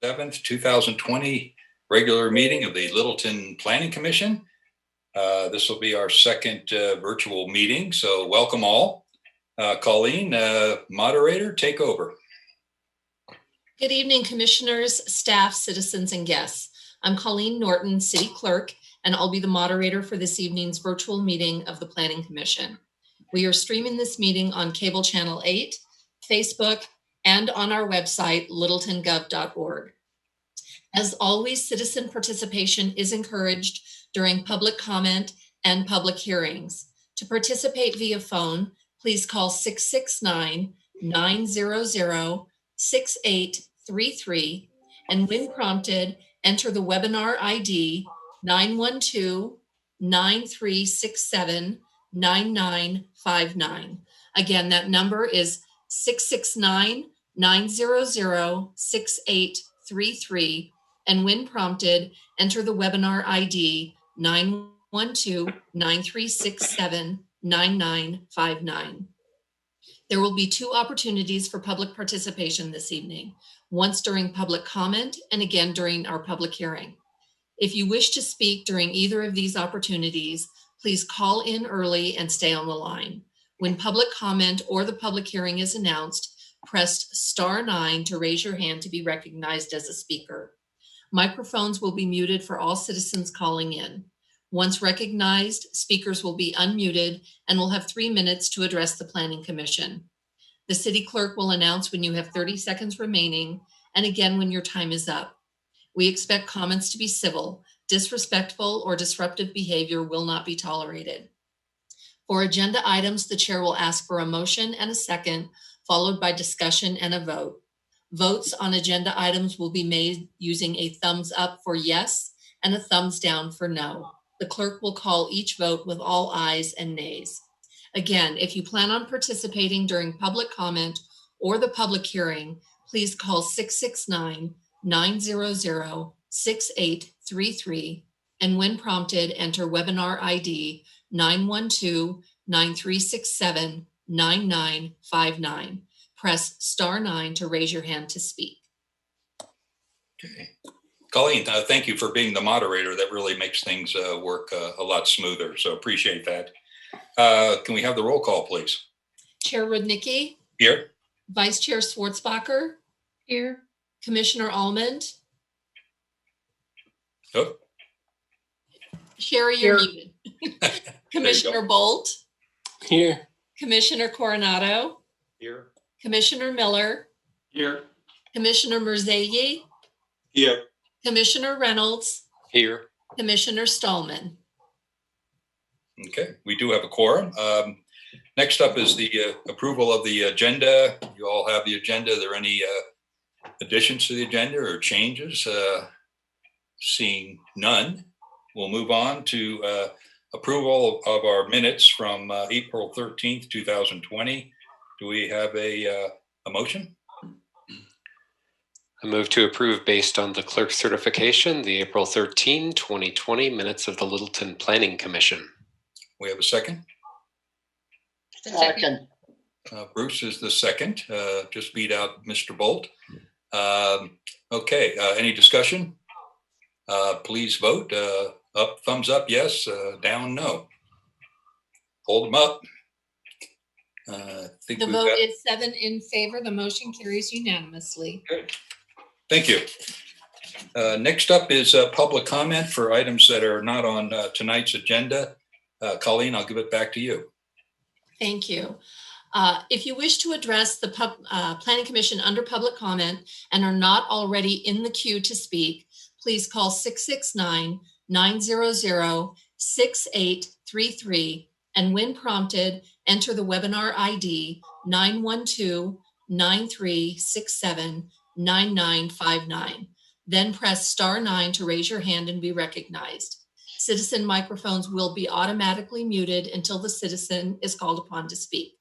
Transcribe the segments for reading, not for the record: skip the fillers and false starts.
7th, 2020 regular meeting of the Littleton Planning Commission. This will be our second virtual meeting, so welcome all. Colleen, moderator, take over. Good evening, commissioners, staff, citizens, and guests. I'm Colleen Norton, City Clerk, and I'll be the moderator for this evening's virtual meeting of the Planning Commission. We are streaming this meeting on Cable Channel 8, Facebook, and on our website, littletongov.org. As always, citizen participation is encouraged during public comment and public hearings. To participate via phone, please call 669-900-6833, and when prompted, enter the webinar ID 912-9367-9959. Again, that number is 669-900-6833, and when prompted, enter the webinar ID 912-9367-9959. There will be two opportunities for public participation this evening, once during public comment and again during our public hearing. If you wish to speak during either of these opportunities, please call in early and stay on the line. When public comment or the public hearing is announced, press *9 to raise your hand to be recognized as a speaker. Microphones will be muted for all citizens calling in. Once recognized, speakers will be unmuted and will have 3 minutes to address the Planning Commission. The City Clerk will announce when you have 30 seconds remaining, and again when your time is up. We expect comments to be civil. Disrespectful or disruptive behavior will not be tolerated. For agenda items, the chair will ask for a motion and a second, followed by discussion and a vote. Votes on agenda items will be made using a thumbs up for yes and a thumbs down for no. The clerk will call each vote with all ayes and nays. Again, if you plan on participating during public comment or the public hearing, please call 669-900-6833, and when prompted, enter webinar ID 912-9367-9959. Press *9 to raise your hand to speak. Okay. Colleen, thank you for being the moderator. That really makes things work a lot smoother, so appreciate that. Can we have the roll call, please? Chair Rudnicki? Here. Vice Chair Swartzbacher? Here. Commissioner Almond? Oh. Sherry, you're muted. Commissioner Bolt? Here. Commissioner Coronado? Here. Commissioner Miller? Here. Commissioner Murzaghi? Here. Commissioner Reynolds? Here. Commissioner Stallman? Okay, we do have a quorum. Next up is the approval of the agenda. You all have the agenda. Are there any additions to the agenda or changes? Seeing none, we'll move on to approval of our minutes from April 13th, 2020. Do we have a motion? I move to approve based on the clerk's certification, the April 13, 2020 minutes of the Littleton Planning Commission. We have a second? Second. Bruce is the second, just beat out Mr. Bolt. Okay, any discussion? Please vote. Up, thumbs up, yes. Down, no. Hold them up. The vote is 7 in favor. The motion carries unanimously. Good. Thank you. Next up is public comment for items that are not on tonight's agenda. Colleen, I'll give it back to you. Thank you. If you wish to address the Planning Commission under public comment and are not already in the queue to speak, please call 669-900-6833, and when prompted, enter the webinar ID 912-9367-9959. Then press *9 to raise your hand and be recognized. Citizen microphones will be automatically muted until the citizen is called upon to speak.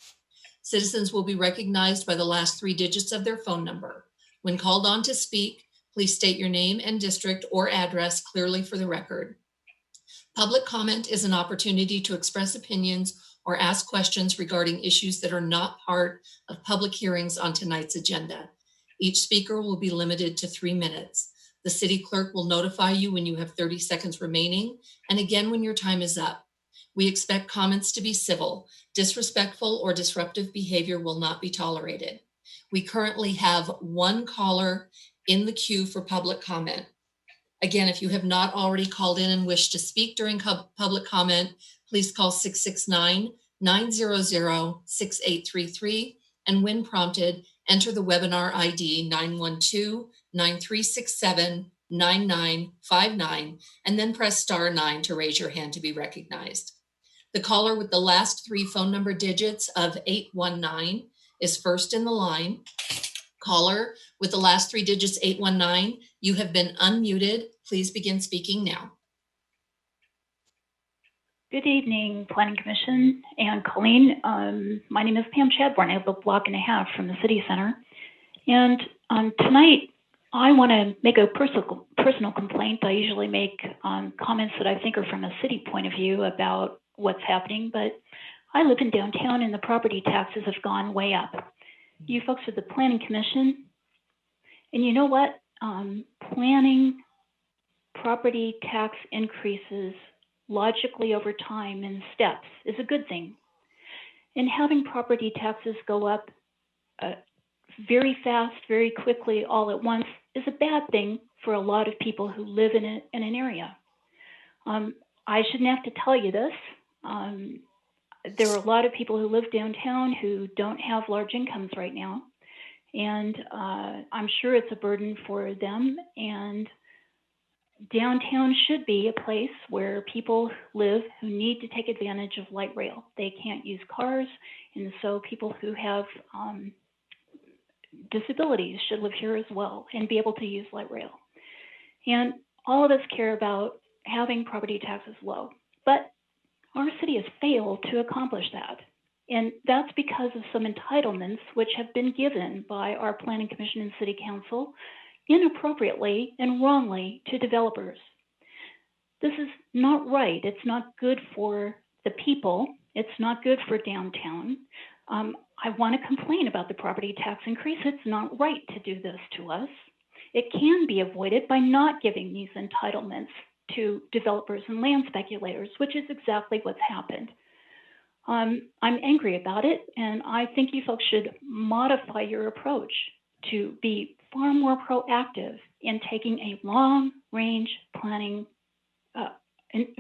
Citizens will be recognized by the last 3 digits of their phone number. When called on to speak, please state your name and district or address clearly for the record. Public comment is an opportunity to express opinions or ask questions regarding issues that are not part of public hearings on tonight's agenda. Each speaker will be limited to 3 minutes. The city clerk will notify you when you have 30 seconds remaining, and again when your time is up. We expect comments to be civil. Disrespectful or disruptive behavior will not be tolerated. We currently have one caller in the queue for public comment. Again, if you have not already called in and wish to speak during public comment, please call 669-900-6833, and when prompted, enter the webinar ID 912-9367-9959, and then press *9 to raise your hand to be recognized. The caller with the last 3 phone number digits of 819 is first in the line. Caller with the last 3 digits 819, you have been unmuted. Please begin speaking now. Good evening, Planning Commission and Colleen. My name is Pam Chadbourne. I live a block and a half from the City Center. And tonight, I want to make a personal complaint. I usually make comments that I think are from a city point of view about what's happening, but I live in downtown and the property taxes have gone way up. You folks are the Planning Commission, and you know what? Planning property tax increases logically over time in steps is a good thing. And having property taxes go up very fast, very quickly, all at once is a bad thing for a lot of people who live in an area. I shouldn't have to tell you this. There are a lot of people who live downtown who don't have large incomes right now. And I'm sure it's a burden for them. And downtown should be a place where people live who need to take advantage of light rail. They can't use cars, and so people who have disabilities should live here as well and be able to use light rail. And all of us care about having property taxes low, but our city has failed to accomplish that. And that's because of some entitlements which have been given by our Planning Commission and City Council inappropriately and wrongly to developers. This is not right. It's not good for the people. It's not good for downtown. I want to complain about the property tax increase. It's not right to do this to us. It can be avoided by not giving these entitlements to developers and land speculators, which is exactly what's happened. I'm angry about it, and I think you folks should modify your approach to be far more proactive in taking a long-range planning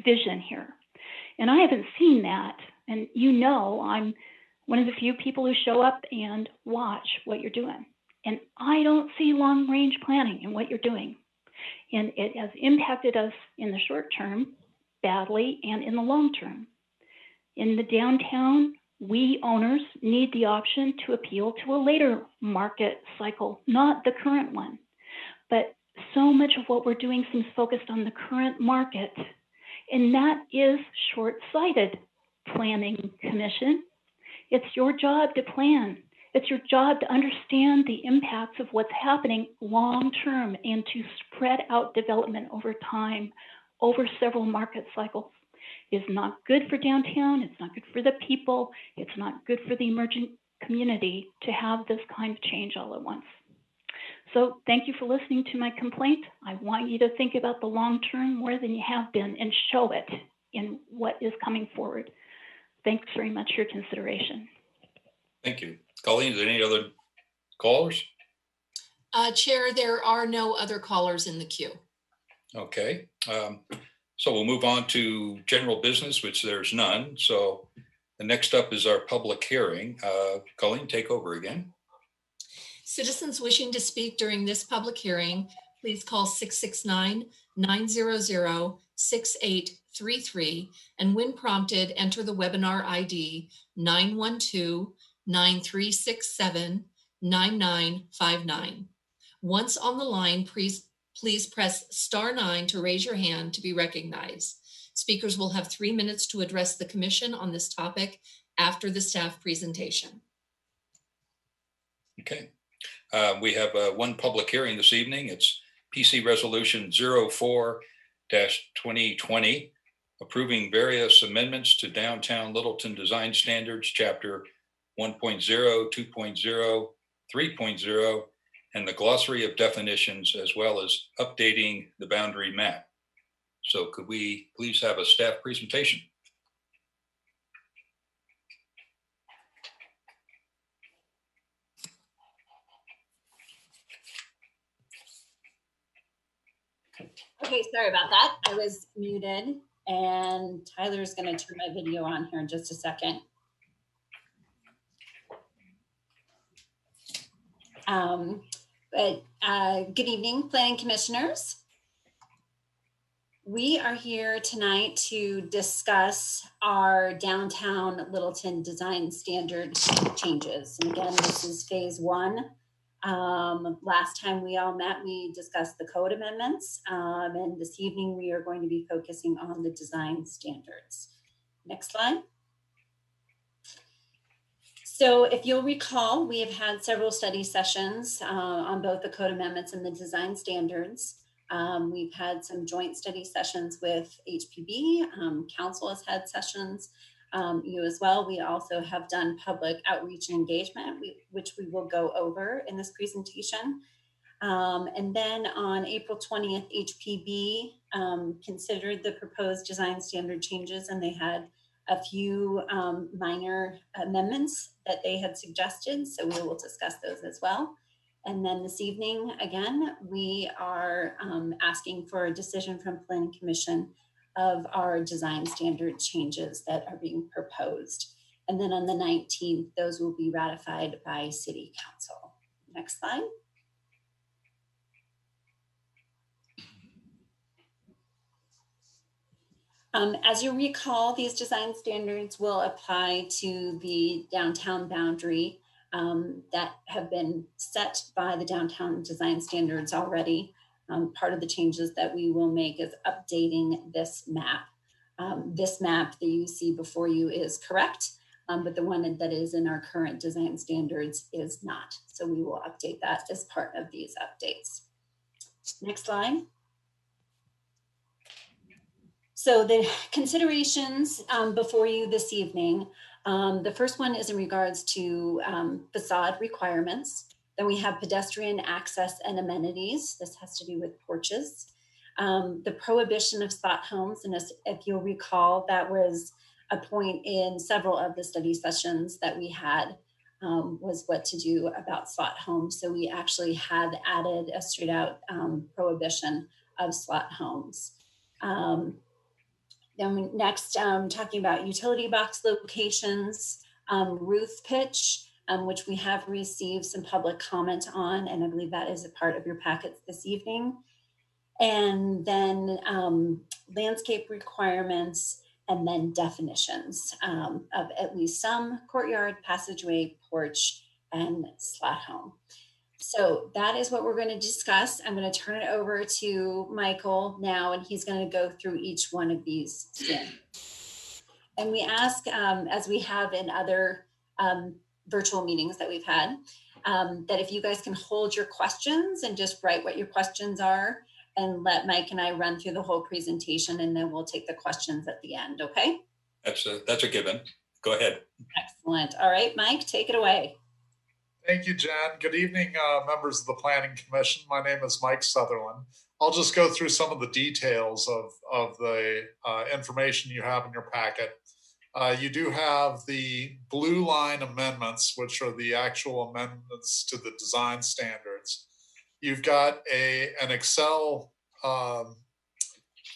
vision here. And I haven't seen that, and you know I'm one of the few people who show up and watch what you're doing. And I don't see long-range planning in what you're doing. And it has impacted us in the short term badly and in the long term. In the downtown, we owners need the option to appeal to a later market cycle, not the current one. But so much of what we're doing seems focused on the current market. And that is short-sighted, Planning Commission. It's your job to plan. It's your job to understand the impacts of what's happening long-term and to spread out development over time, over several market cycles. It's not good for downtown. It's not good for the people. It's not good for the emerging community to have this kind of change all at once. So thank you for listening to my complaint. I want you to think about the long term more than you have been and show it in what is coming forward. Thanks very much for your consideration. Thank you. Colleen, is there any other callers? Chair, there are no other callers in the queue. Okay. So we'll move on to general business, which there's none. So the next up is our public hearing. Colleen, take over again. Citizens wishing to speak during this public hearing, please call 669-900-6833, and when prompted, enter the webinar ID 912-9367-9959. Once on the line, please press *9 to raise your hand to be recognized. Speakers will have 3 minutes to address the commission on this topic after the staff presentation. Okay. We have one public hearing this evening. It's PC Resolution 04-2020, approving various amendments to Downtown Littleton Design Standards, Chapter 1.0, 2.0, 3.0, and the glossary of definitions, as well as updating the boundary map. So could we please have a staff presentation? Okay, sorry about that. I was muted, and Tyler's going to turn my video on here in just a second. Good evening, Planning Commissioners. We are here tonight to discuss our downtown Littleton design standard changes. And again, this is phase one. Last time we all met, we discussed the code amendments. And this evening, we are going to be focusing on the design standards. Next slide. So if you'll recall, we have had several study sessions on both the code amendments and the design standards. We've had some joint study sessions with HPB. Council has had sessions, you as well. We also have done public outreach and engagement, which we will go over in this presentation. And then on April 20th, HPB considered the proposed design standard changes, and they had a few minor amendments that they had suggested. So we will discuss those as well. And then this evening, again, we are asking for a decision from Planning Commission of our design standard changes that are being proposed. And then on the 19th, those will be ratified by City Council. Next slide. As you recall, these design standards will apply to the downtown boundary that have been set by the downtown design standards already. Part of the changes that we will make is updating this map. This map that you see before you is correct, but the one that is in our current design standards is not. So we will update that as part of these updates. Next slide. So the considerations before you this evening, the first one is in regards to facade requirements. Then we have pedestrian access and amenities. This has to do with porches. The prohibition of slot homes, and if you'll recall, that was a point in several of the study sessions that we had, was what to do about slot homes. So we actually had added a straight out prohibition of slot homes. Then next, talking about utility box locations, roof pitch, which we have received some public comment on, and I believe that is a part of your packets this evening. And then landscape requirements, and then definitions of at least some courtyard, passageway, porch, and slot home. So that is what we're going to discuss. I'm going to turn it over to Michael now, and he's going to go through each one of these standards. And we ask, as we have in other virtual meetings that we've had, that if you guys can hold your questions and just write what your questions are, and let Mike and I run through the whole presentation, and then we'll take the questions at the end, okay? That's a given. Go ahead. Excellent. All right, Mike, take it away. Thank you, Jen. Good evening, members of the Planning Commission. My name is Mike Sutherland. I'll just go through some of the details of the information you have in your packet. You do have the blue line amendments, which are the actual amendments to the design standards. You've got an Excel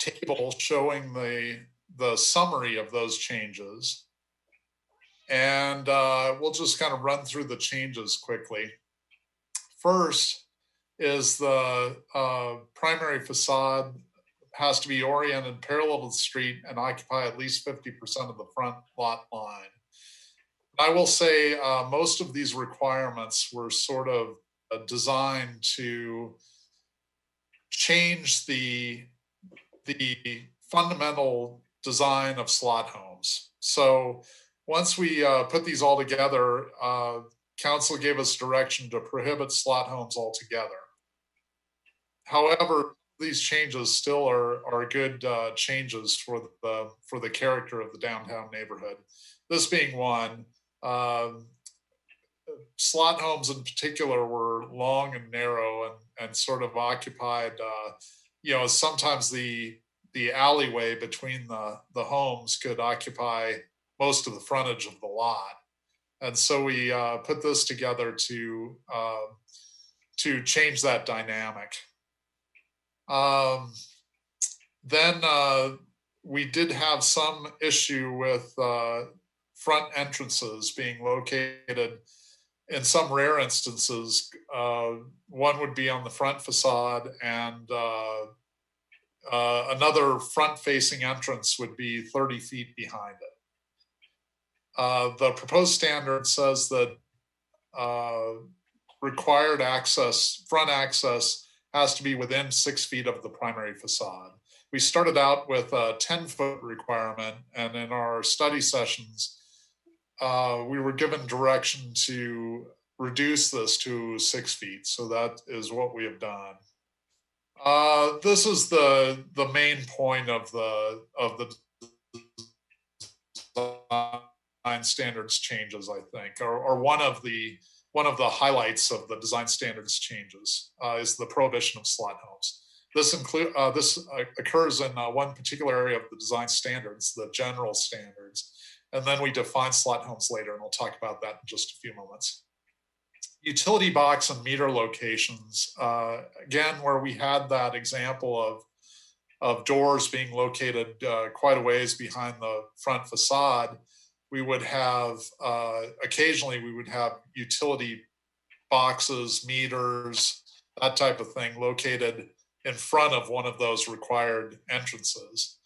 table showing the summary of those changes. And we'll just kind of run through the changes quickly. First is the primary facade has to be oriented parallel to the street and occupy at least 50% of the front lot line. I will say most of these requirements were sort of designed to change the fundamental design of slot homes. So once we put these all together, council gave us direction to prohibit slot homes altogether. However, these changes still are good changes for the character of the downtown neighborhood. This being one, slot homes in particular were long and narrow and sort of occupied, sometimes the alleyway between the homes could occupy most of the frontage of the lot. And so we put this together to change that dynamic. Then we did have some issue with front entrances being located in some rare instances. One would be on the front facade, and another front-facing entrance would be 30 feet behind it. The proposed standard says that required access, front access, has to be within 6 feet of the primary facade. We started out with a 10-foot requirement, and in our study sessions, we were given direction to reduce this to 6 feet. So that is what we have done. This is the main point of the design standards changes, I think, or one of the highlights of the design standards changes is the prohibition of slot homes. This occurs in one particular area of the design standards, the general standards, and then we define slot homes later, and we'll talk about that in just a few moments. Utility box and meter locations, again, where we had that example of doors being located quite a ways behind the front facade, we would have, occasionally we would have utility boxes, meters, that type of thing located in front of one of those required entrances.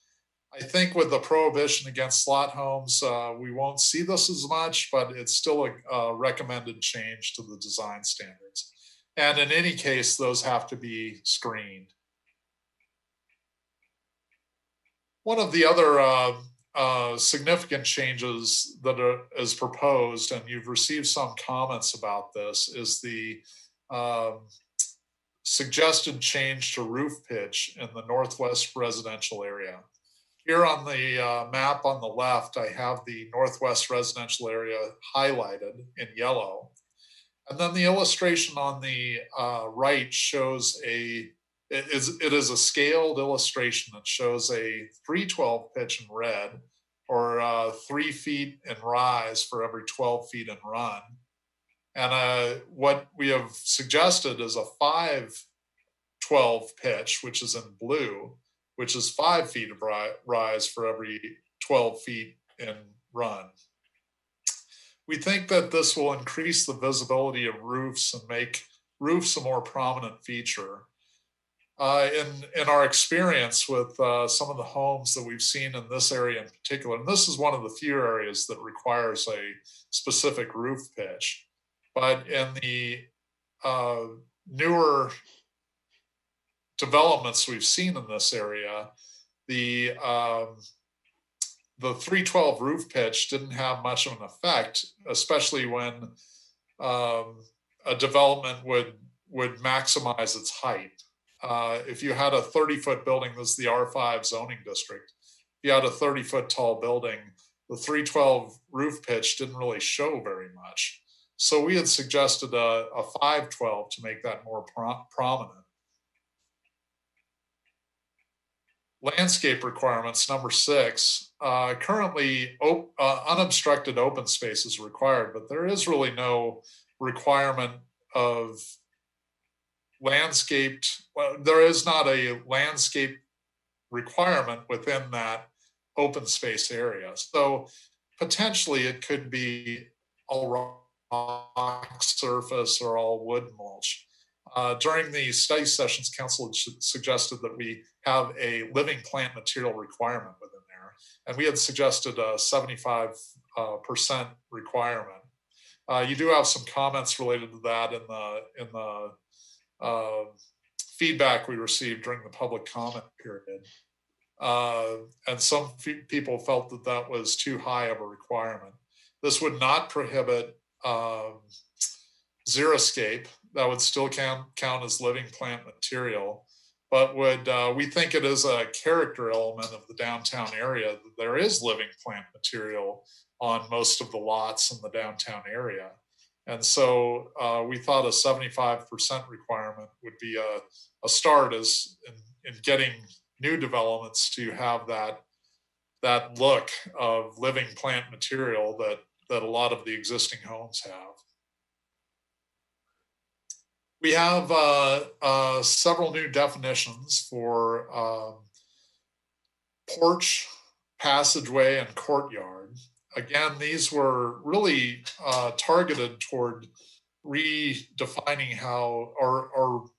I think with the prohibition against slot homes, we won't see this as much, but it's still a recommended change to the design standards. And in any case, those have to be screened. One of the other significant changes that is proposed, and you've received some comments about this, is the suggested change to roof pitch in the northwest residential area. Here on the map on the left, I have the northwest residential area highlighted in yellow. And then the illustration on the right shows it is a scaled illustration that shows a 312 pitch in red, or 3 feet in rise for every 12 feet in run. And what we have suggested is a 512 pitch, which is in blue, which is 5 feet of rise for every 12 feet in run. We think that this will increase the visibility of roofs and make roofs a more prominent feature. In our experience with some of the homes that we've seen in this area in particular, and this is one of the few areas that requires a specific roof pitch, but in the newer developments we've seen in this area, the 312 roof pitch didn't have much of an effect, especially when a development would maximize its height. If you had a 30-foot building, this is the R5 zoning district, if you had a 30-foot tall building, the 312 roof pitch didn't really show very much. So we had suggested a 512 to make that more prominent. Landscape requirements, number 6. Currently, unobstructed open space is required, but there is really no requirement of landscaped. Well, there is not a landscape requirement within that open space area. So potentially it could be all rock surface or all wood mulch. During the study sessions, council suggested that we have a living plant material requirement within there, and we had suggested a 75% requirement. You do have some comments related to that in the feedback we received during the public comment period, and some people felt that that was too high of a requirement. This would not prohibit xeriscape. That would still count as living plant material, but we think it is a character element of the downtown area that there is living plant material on most of the lots in the downtown area. And so we thought a 75% requirement would be a start as in getting new developments to have that look of living plant material that a lot of the existing homes have. We have several new definitions for porch, passageway, and courtyard. Again, these were really targeted toward redefining how or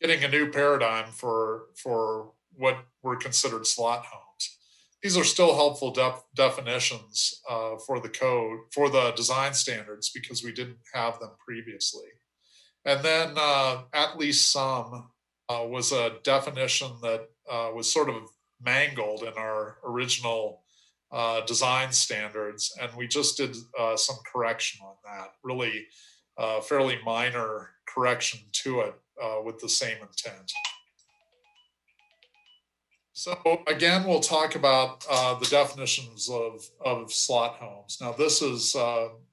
getting a new paradigm for what were considered slot homes. These are still helpful definitions for the code, for the design standards, because we didn't have them previously. And then at least some was a definition that was sort of mangled in our original design standards. And we just did some correction on that, really fairly minor correction to it with the same intent. So again, we'll talk about the definitions of slot homes. Now this is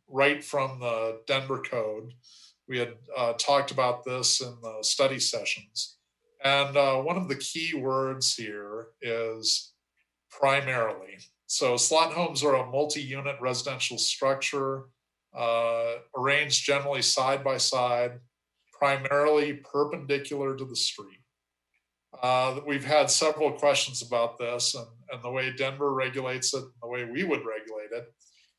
right from the Denver Code. We had talked about this in the study sessions. And one of the key words here is primarily. So slot homes are a multi-unit residential structure arranged generally side by side, primarily perpendicular to the street. We've had several questions about this, and the way Denver regulates it, the way we would regulate it,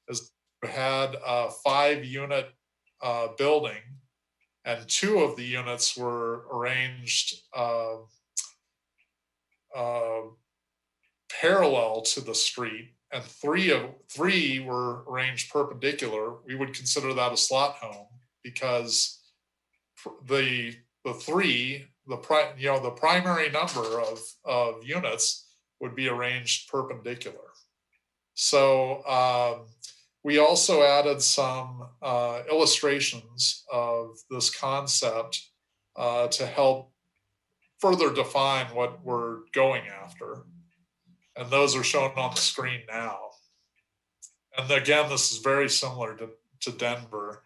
is we had a 5-unit building, and 2 of the units were arranged parallel to the street, and 3 were arranged perpendicular. We would consider that a slot home because the primary number of units would be arranged perpendicular. So we also added some illustrations of this concept to help further define what we're going after. And those are shown on the screen now. And again, this is very similar to Denver.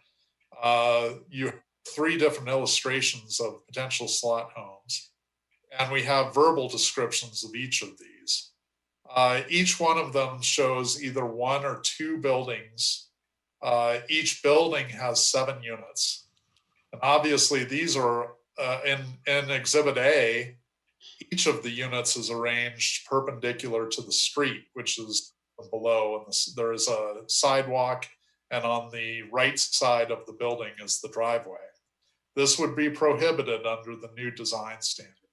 You have 3 different illustrations of potential slot homes, and we have verbal descriptions of each of these. Each one of them shows either 1 or 2 buildings. Each building has 7 units. And obviously these are in Exhibit A, each of the units is arranged perpendicular to the street, which is below, and there is a sidewalk, and on the right side of the building is the driveway. This would be prohibited under the new design standard.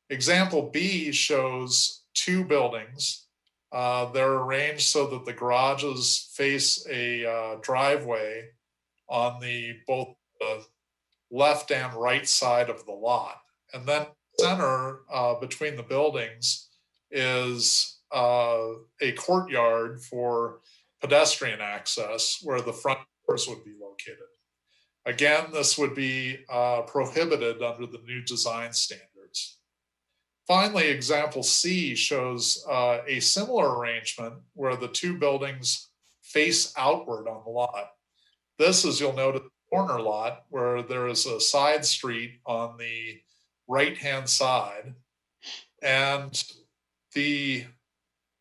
Example B shows 2 buildings. They're arranged so that the garages face a driveway on both the left and right side of the lot. And then center between the buildings is a courtyard for pedestrian access where the front doors would be located. Again, this would be prohibited under the new design standards. Finally, example C shows a similar arrangement where the 2 buildings face outward on the lot. This is, you'll note, a corner lot where there is a side street on the right-hand side, and the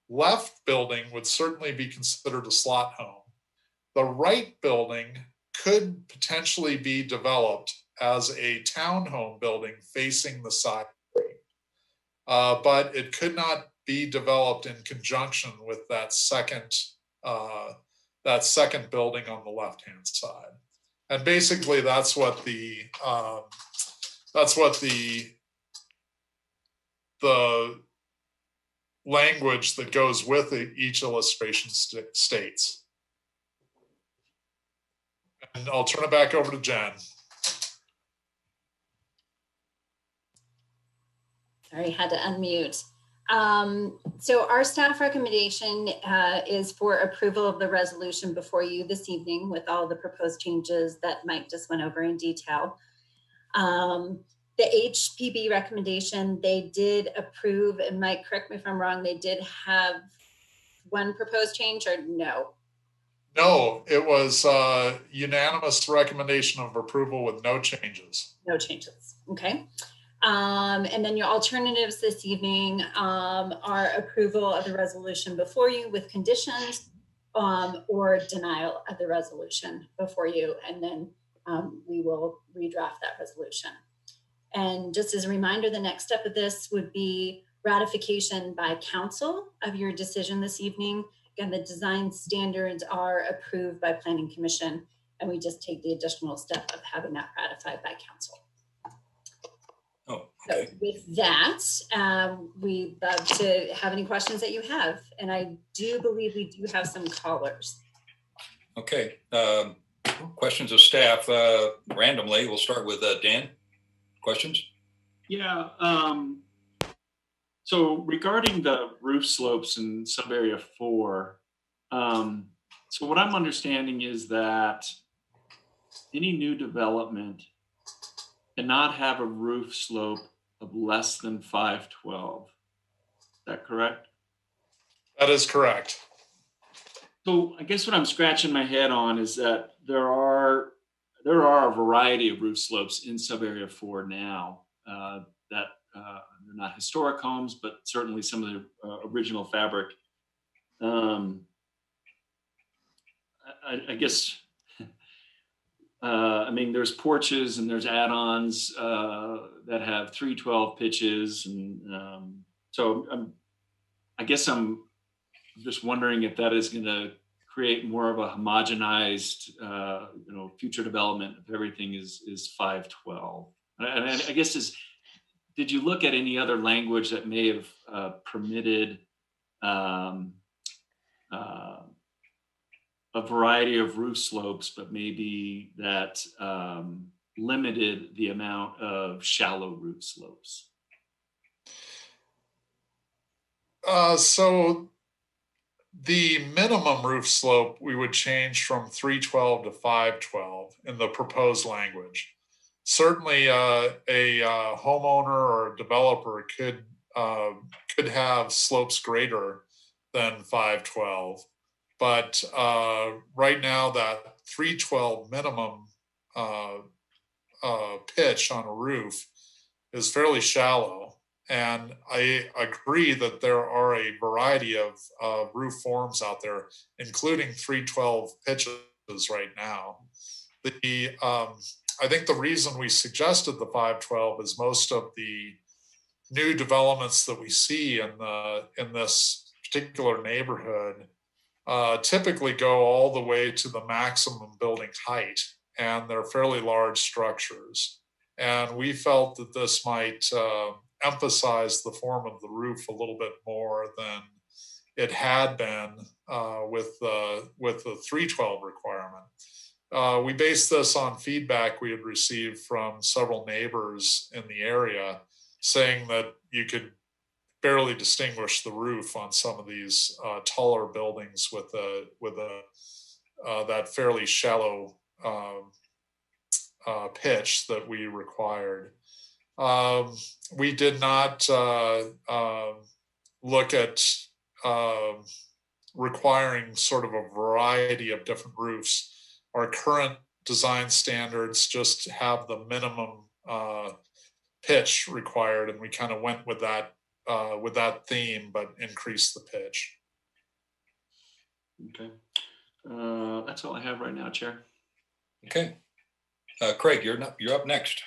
left building would certainly be considered a slot home. The right building could potentially be developed as a townhome building facing the side street, but it could not be developed in conjunction with that second building on the left-hand side. And basically, that's what the language that goes with each illustration states. And I'll turn it back over to Jen. Sorry, had to unmute. So our staff recommendation is for approval of the resolution before you this evening with all the proposed changes that Mike just went over in detail. The HPB recommendation, they did approve, and Mike, correct me if I'm wrong, they did have one proposed change or no? No, it was unanimous recommendation of approval with no changes. No changes. Okay. And then your alternatives this evening are approval of the resolution before you with conditions or denial of the resolution before you. And then we will redraft that resolution. And just as a reminder, the next step of this would be ratification by council of your decision this evening. Again, the design standards are approved by Planning Commission, and we just take the additional step of having that ratified by council. Oh, So okay. with that, we'd love to have any questions that you have. And I do believe we do have some callers. Okay. Questions of staff randomly. We'll start with Dan. Questions? Yeah. So regarding the roof slopes in sub-area 4, so what I'm understanding is that any new development cannot have a roof slope of less than 512. Is that correct? That is correct. So I guess what I'm scratching my head on is that there are a variety of roof slopes in sub-area 4 now that they're not historic homes, but certainly some of the original fabric. I guess, I mean, there's porches and there's add-ons that have 312 pitches. And so I guess I'm just wondering if that is going to create more of a homogenized, future development if everything is 512. And I guess did you look at any other language that may have permitted a variety of roof slopes, but maybe that limited the amount of shallow roof slopes? So the minimum roof slope we would change from 312 to 512 in the proposed language. Certainly, a homeowner or a developer could have slopes greater than 512, but right now that 312 minimum pitch on a roof is fairly shallow. And I agree that there are a variety of roof forms out there, including 312 pitches right now. I think the reason we suggested the 512 is most of the new developments that we see in this particular neighborhood typically go all the way to the maximum building height, and they're fairly large structures. And we felt that this might emphasize the form of the roof a little bit more than it had been with the 312 requirement. We based this on feedback we had received from several neighbors in the area saying that you could barely distinguish the roof on some of these taller buildings with that fairly shallow pitch that we required. We did not look at requiring sort of a variety of different roofs. Our current design standards just have the minimum pitch required, and we kind of went with that theme, but increased the pitch. Okay. That's all I have right now, Chair. Okay. Craig, you're up next.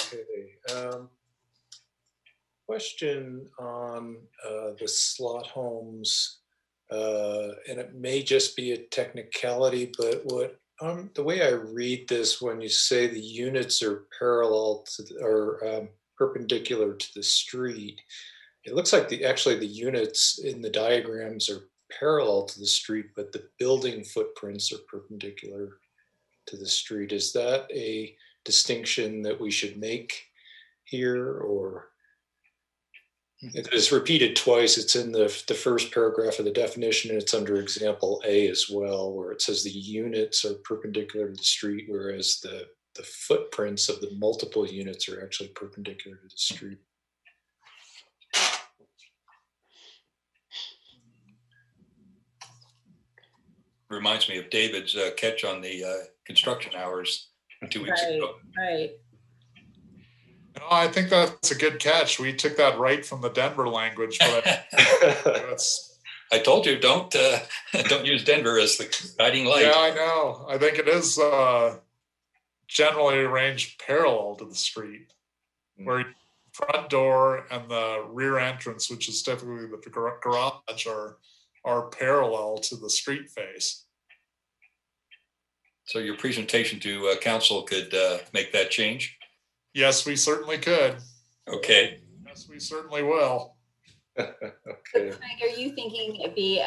Okay. Question on the slot homes, and it may just be a technicality, but the way I read this, when you say the units are parallel to or perpendicular to the street, it looks like the units in the diagrams are parallel to the street, but the building footprints are perpendicular to the street. Is that a distinction that we should make here, or it's repeated twice? It's in the first paragraph of the definition, and it's under example A as well, where it says the units are perpendicular to the street, whereas the footprints of the multiple units are actually perpendicular to the street. reminds me of David's catch on the construction hours 2 weeks ago. Right. I think that's a good catch. We took that right from the Denver language, but that's. I told you, don't use Denver as the guiding light. Yeah, I know. I think it is generally arranged parallel to the street, where front door and the rear entrance, which is typically the garage, are parallel to the street face. So your presentation to council could make that change? Yes, we certainly could. Okay. Yes, we certainly will. So, Craig, are you thinking it'd be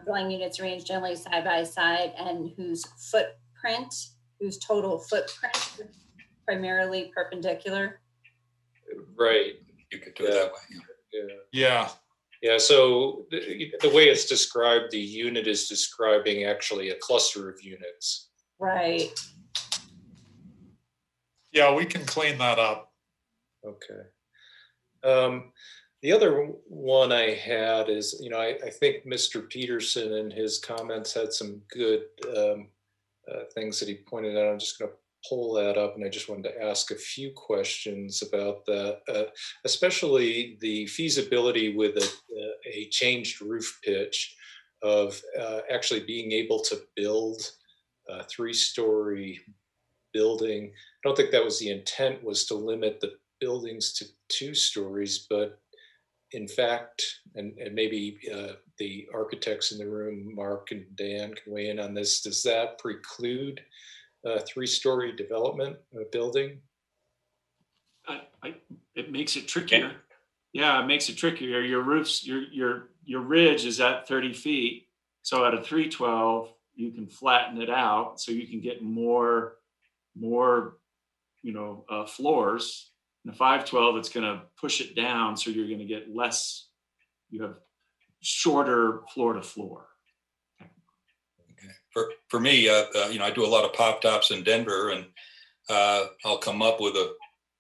dwelling units arranged generally side by side and whose total footprint is primarily perpendicular? Right. You could do it that way. Yeah. So the way it's described, the unit is describing actually a cluster of units. Right. Yeah, we can clean that up. Okay. The other one I had is, I think Mr. Peterson in his comments had some good things that he pointed out. I'm just going to pull that up, and I just wanted to ask a few questions about that, especially the feasibility with a changed roof pitch of actually being able to build a 3-story building. I don't think that was the intent, was to limit the buildings to 2 stories, but in fact, and maybe the architects in the room, Mark and Dan, can weigh in on this, does that preclude a 3-story development of a building? It makes it trickier. Yeah, it makes it trickier. Your roofs, your ridge is at 30 feet. So at a 312, you can flatten it out so you can get more floors. In a 512, it's going to push it down, so you're going to get less. You have shorter floor to floor. Okay. For me, I do a lot of pop tops in Denver, and I'll come up with the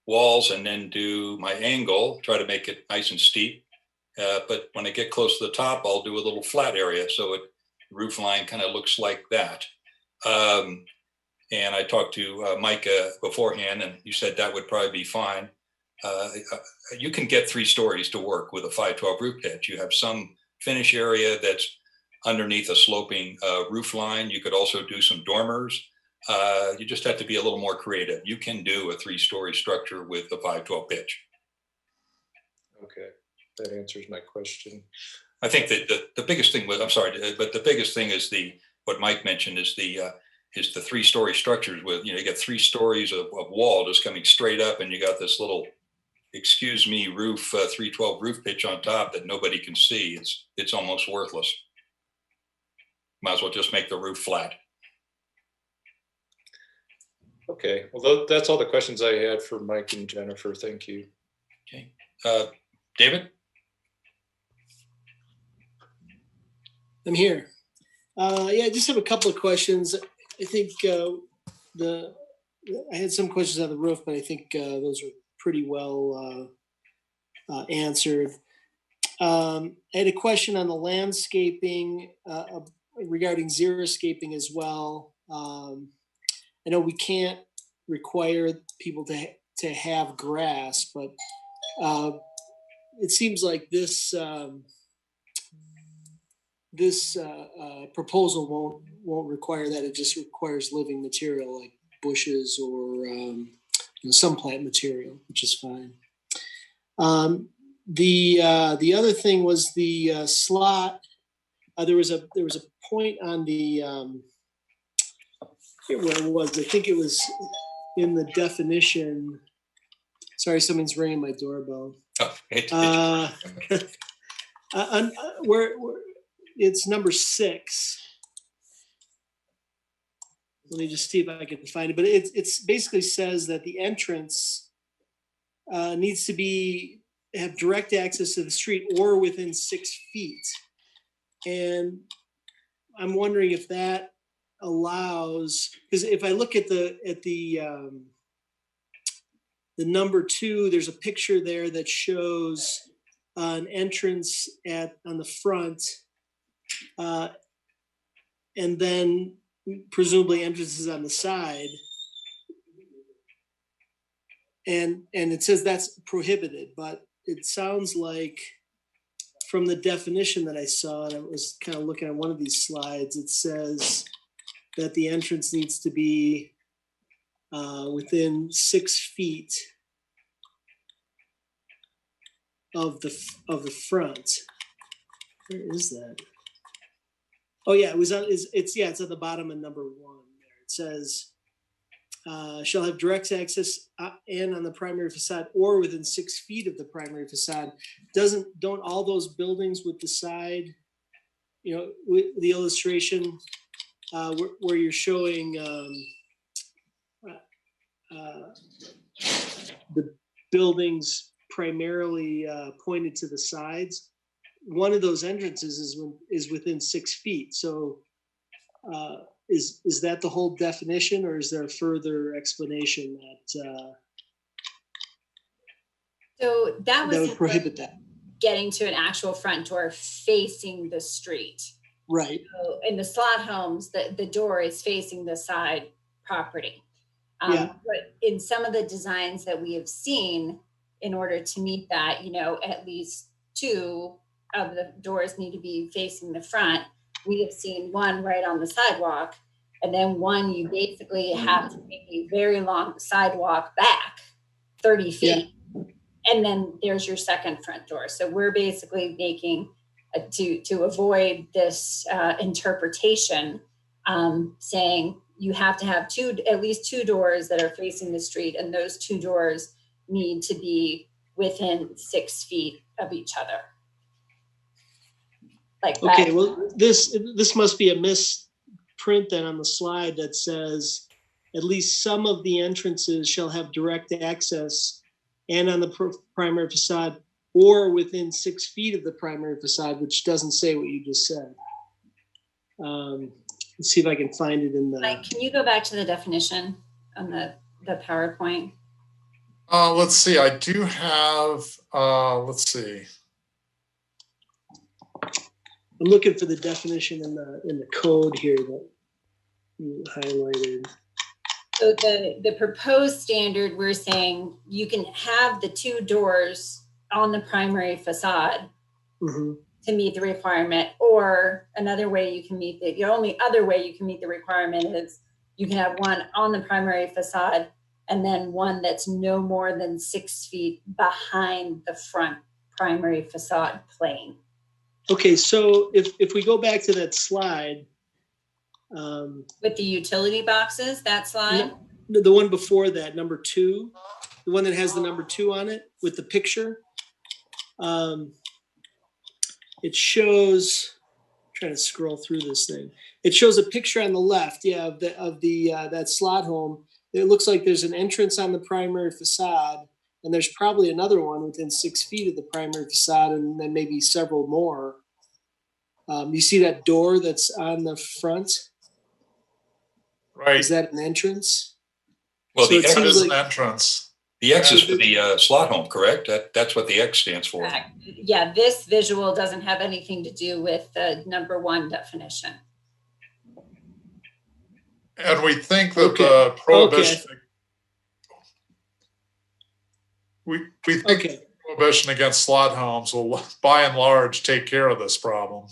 walls and then do my angle, try to make it nice and steep. But when I get close to the top, I'll do a little flat area, so the roof line kind of looks like that. And I talked to Mike beforehand, and you said that would probably be fine. You can get 3 stories to work with a 512 roof pitch. You have some finish area that's underneath a sloping roof line. You could also do some dormers. You just have to be a little more creative. You can do a 3-story structure with a 512 pitch. Okay, that answers my question. I think that the biggest thing was, I'm sorry, but the biggest thing is what Mike mentioned is the 3-story structures with, you get 3 stories of wall just coming straight up, and you got this little, roof, 312 roof pitch on top that nobody can see. It's almost worthless. Might as well just make the roof flat. Okay, well, that's all the questions I had for Mike and Jennifer. Thank you. Okay, David? I'm here. I just have a couple of questions. I think I had some questions on the roof, but I think those are pretty well answered. I had a question on the landscaping regarding xeriscaping as well. I know we can't require people to have grass, but it seems like this proposal won't require that. It just requires living material like bushes or some plant material, which is fine. The other thing was the slot. There was a point on the where it was. I think it was in the definition. Sorry, someone's ringing my doorbell. Where it's number 6. Let me just see if I can find it. But it's basically says that the entrance needs to have direct access to the street or within 6 feet. And I'm wondering if that allows, because if I look at the number 2, there's a picture there that shows an entrance on the front. and then presumably entrances on the side. And it says that's prohibited, but it sounds like from the definition that I saw, and I was kind of looking at one of these slides, it says that the entrance needs to be within 6 feet of the front. Where is that? Oh yeah, it's at the bottom of number 1 there. It says shall have direct access and on the primary facade or within 6 feet of the primary facade. Don't all those buildings with the side, with the illustration where you're showing the buildings primarily pointed to the sides, one of those entrances is within 6 feet. So is that the whole definition, or is there a further explanation that So that would prohibit that? Getting to an actual front door facing the street. Right. So in the slot homes, the door is facing the side property. Yeah. But in some of the designs that we have seen, in order to meet that, at least 2 of the doors need to be facing the front. We have seen one right on the sidewalk, and then one you basically have to make a very long sidewalk back 30 feet. Yeah. And then there's your second front door. So we're basically making to avoid this interpretation, saying you have to have at least 2 doors that are facing the street, and those 2 doors need to be within 6 feet of each other. Like that. Okay, well, this must be a misprint then on the slide that says at least some of the entrances shall have direct access and on the primary facade or within 6 feet of the primary facade, which doesn't say what you just said. Let's see if I can find it in the... Mike, can you go back to the definition on the PowerPoint? Let's see, I do have, let's see. I'm looking for the definition in the code here that you highlighted. So the proposed standard, we're saying you can have the 2 doors on the primary facade to meet the requirement, or another way you can meet the only other way you can meet the requirement is you can have one on the primary facade and then one that's no more than 6 feet behind the front primary facade plane. Okay, so if we go back to that slide. With the utility boxes, that slide? The one before that, number 2, the one that has the number 2 on it with the picture. It shows, I'm trying to scroll through this thing. It shows a picture on the left, of that slot home. It looks like there's an entrance on the primary facade, and there's probably another one within 6 feet of the primary facade, and then maybe several more. You see that door that's on the front? Right. Is that an entrance? Well, so the X is an entrance. The X is for the slot home, correct? That's what the X stands for. Yeah, this visual doesn't have anything to do with the number 1 definition. And we think that the prohibition, we think prohibition against slot homes will, by and large, take care of this problem.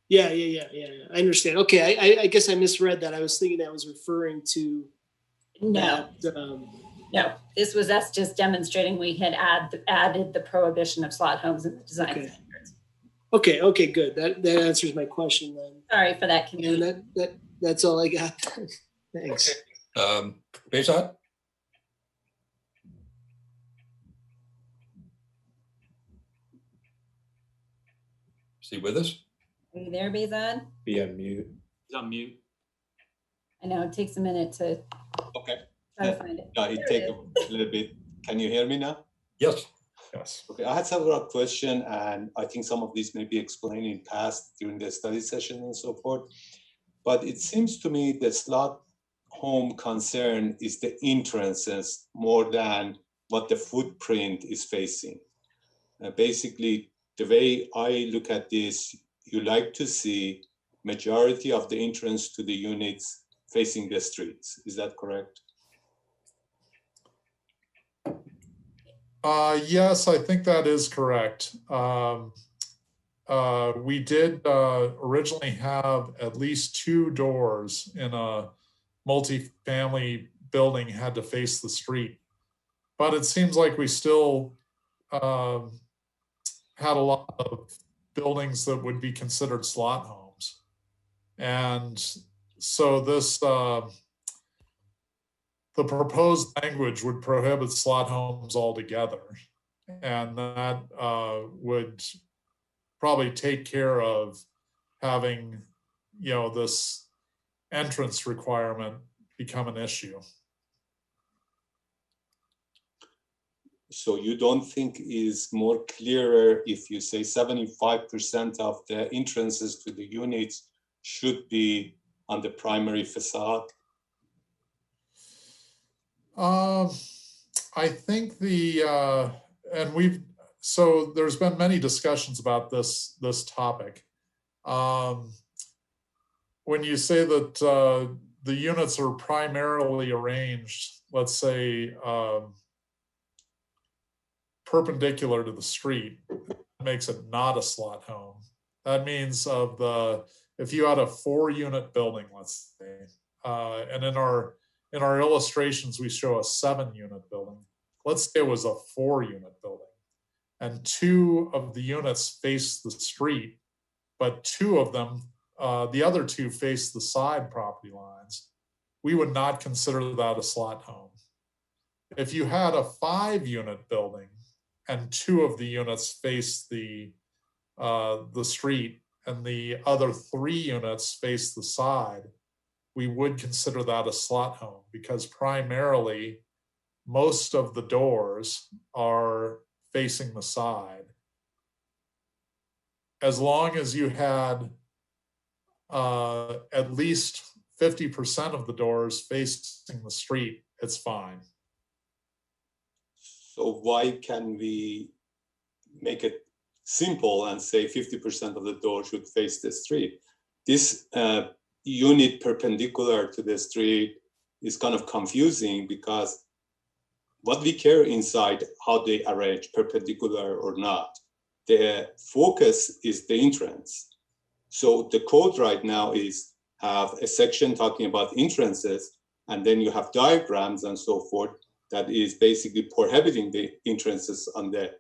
Yeah. I understand. Okay, I guess I misread that. I was thinking that was referring to no. No, this was us just demonstrating we had added the prohibition of slot homes in the design standards. Okay, good. That answers my question then. Sorry for that confusion. Yeah, that's all I got. Thanks. Okay. Behzad? Is he with us? Are you there, Behzad? Be on mute. He's on mute. I know, it takes a minute to try to find it. Yeah, it takes a little bit. Can you hear me now? Yes. Okay, I had several questions, and I think some of these may be explained in past during the study session and so forth. But it seems to me the slot home concern is the entrances more than what the footprint is facing. Basically, the way I look at this, you like to see majority of the entrance to the units facing the streets. Is that correct? Yes, I think that is correct. We did originally have at least 2 doors in a multifamily building had to face the street. But it seems like we still had a lot of buildings that would be considered slot homes. And so this, the proposed language would prohibit slot homes altogether. And that would probably take care of having, this entrance requirement become an issue. So you don't think is more clearer if you say 75% of the entrances to the units should be on the primary facade? I think so there's been many discussions about this topic. When you say that the units are primarily arranged, let's say, perpendicular to the street, that makes it not a slot home. That means if you had a 4-unit building, let's say, and in our illustrations we show a 7-unit building. Let's say it was a 4-unit building, and 2 of the units face the street, but 2 of them, the other 2 face the side property lines. We would not consider that a slot home. If you had a 5-unit building and 2 of the units face the street and the other 3 units face the side, we would consider that a slot home, because primarily most of the doors are facing the side. As long as you had at least 50% of the doors facing the street, it's fine. So why can we make it simple and say 50% of the door should face the street? This unit perpendicular to the street is kind of confusing, because what we care inside, how they arrange, perpendicular or not. The focus is the entrance. So the code right now is have a section talking about entrances, and then you have diagrams and so forth that is basically prohibiting the entrances on the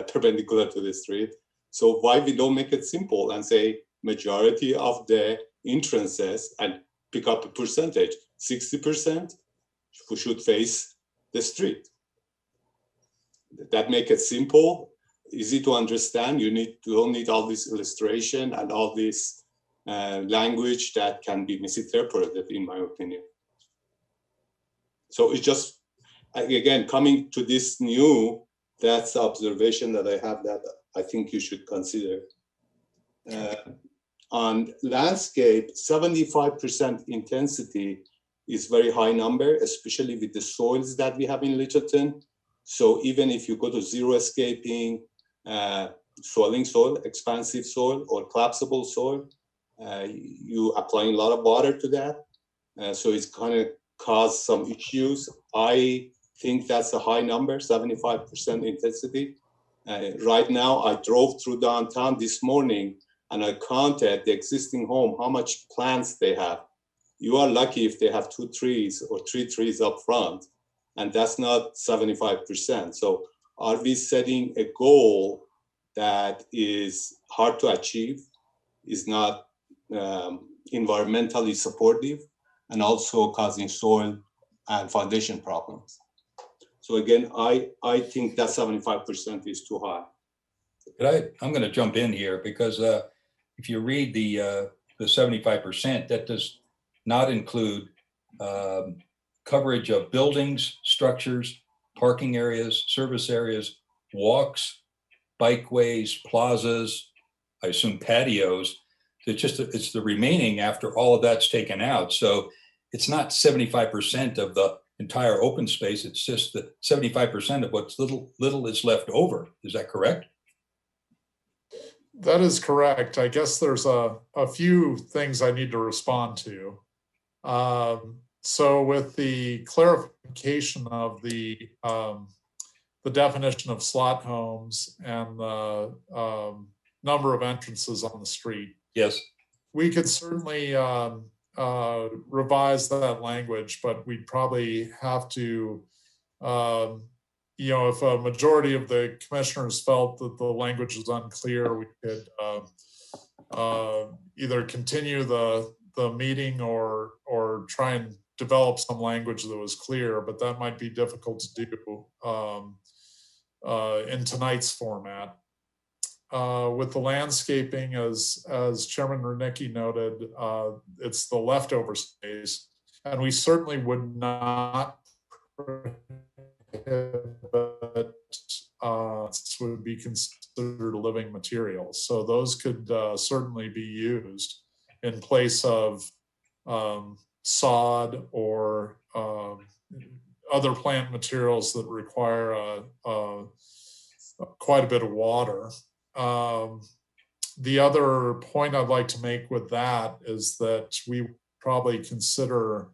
perpendicular to the street. So why we don't make it simple and say majority of the entrances and pick up a percentage, 60% should face the street. That make it simple, easy to understand. You don't need all this illustration and all this language that can be misinterpreted, in my opinion. So it's just, again, coming to this new, that's the observation that I have that I think you should consider. On landscape, 75% intensity is very high number, especially with the soils that we have in Littleton. So even if you go to zero escaping, swelling soil, expansive soil, or collapsible soil, you applying a lot of water to that. So it's kind of cause some issues. I think that's a high number, 75% intensity. Right now, I drove through downtown this morning and I counted the existing home, how much plants they have. You are lucky if they have 2 trees or 3 trees up front, and that's not 75%. So are we setting a goal that is hard to achieve, is not environmentally supportive, and also causing soil and foundation problems? So again, I think that 75% is too high. I'm going to jump in here, because if you read the 75%, that does not include coverage of buildings, structures, parking areas, service areas, walks, bikeways, plazas, I assume patios. It's the remaining after all of that's taken out. So it's not 75% of the entire open space. It's just the 75% of what's little is left over. Is that correct? That is correct. I guess there's a few things I need to respond to. So with the clarification of the definition of slot homes and the number of entrances on the street, Yes. we could certainly revise that language, but we'd probably have to, if a majority of the commissioners felt that the language was unclear, we could either continue the meeting or try and develop some language that was clear, but that might be difficult to do in tonight's format. With the landscaping, as Chairman Rudnicki noted, it's the leftover space, and we certainly would not prohibit would be considered living materials. So those could certainly be used in place of sod or other plant materials that require quite a bit of water. The other point I'd like to make with that is that we probably consider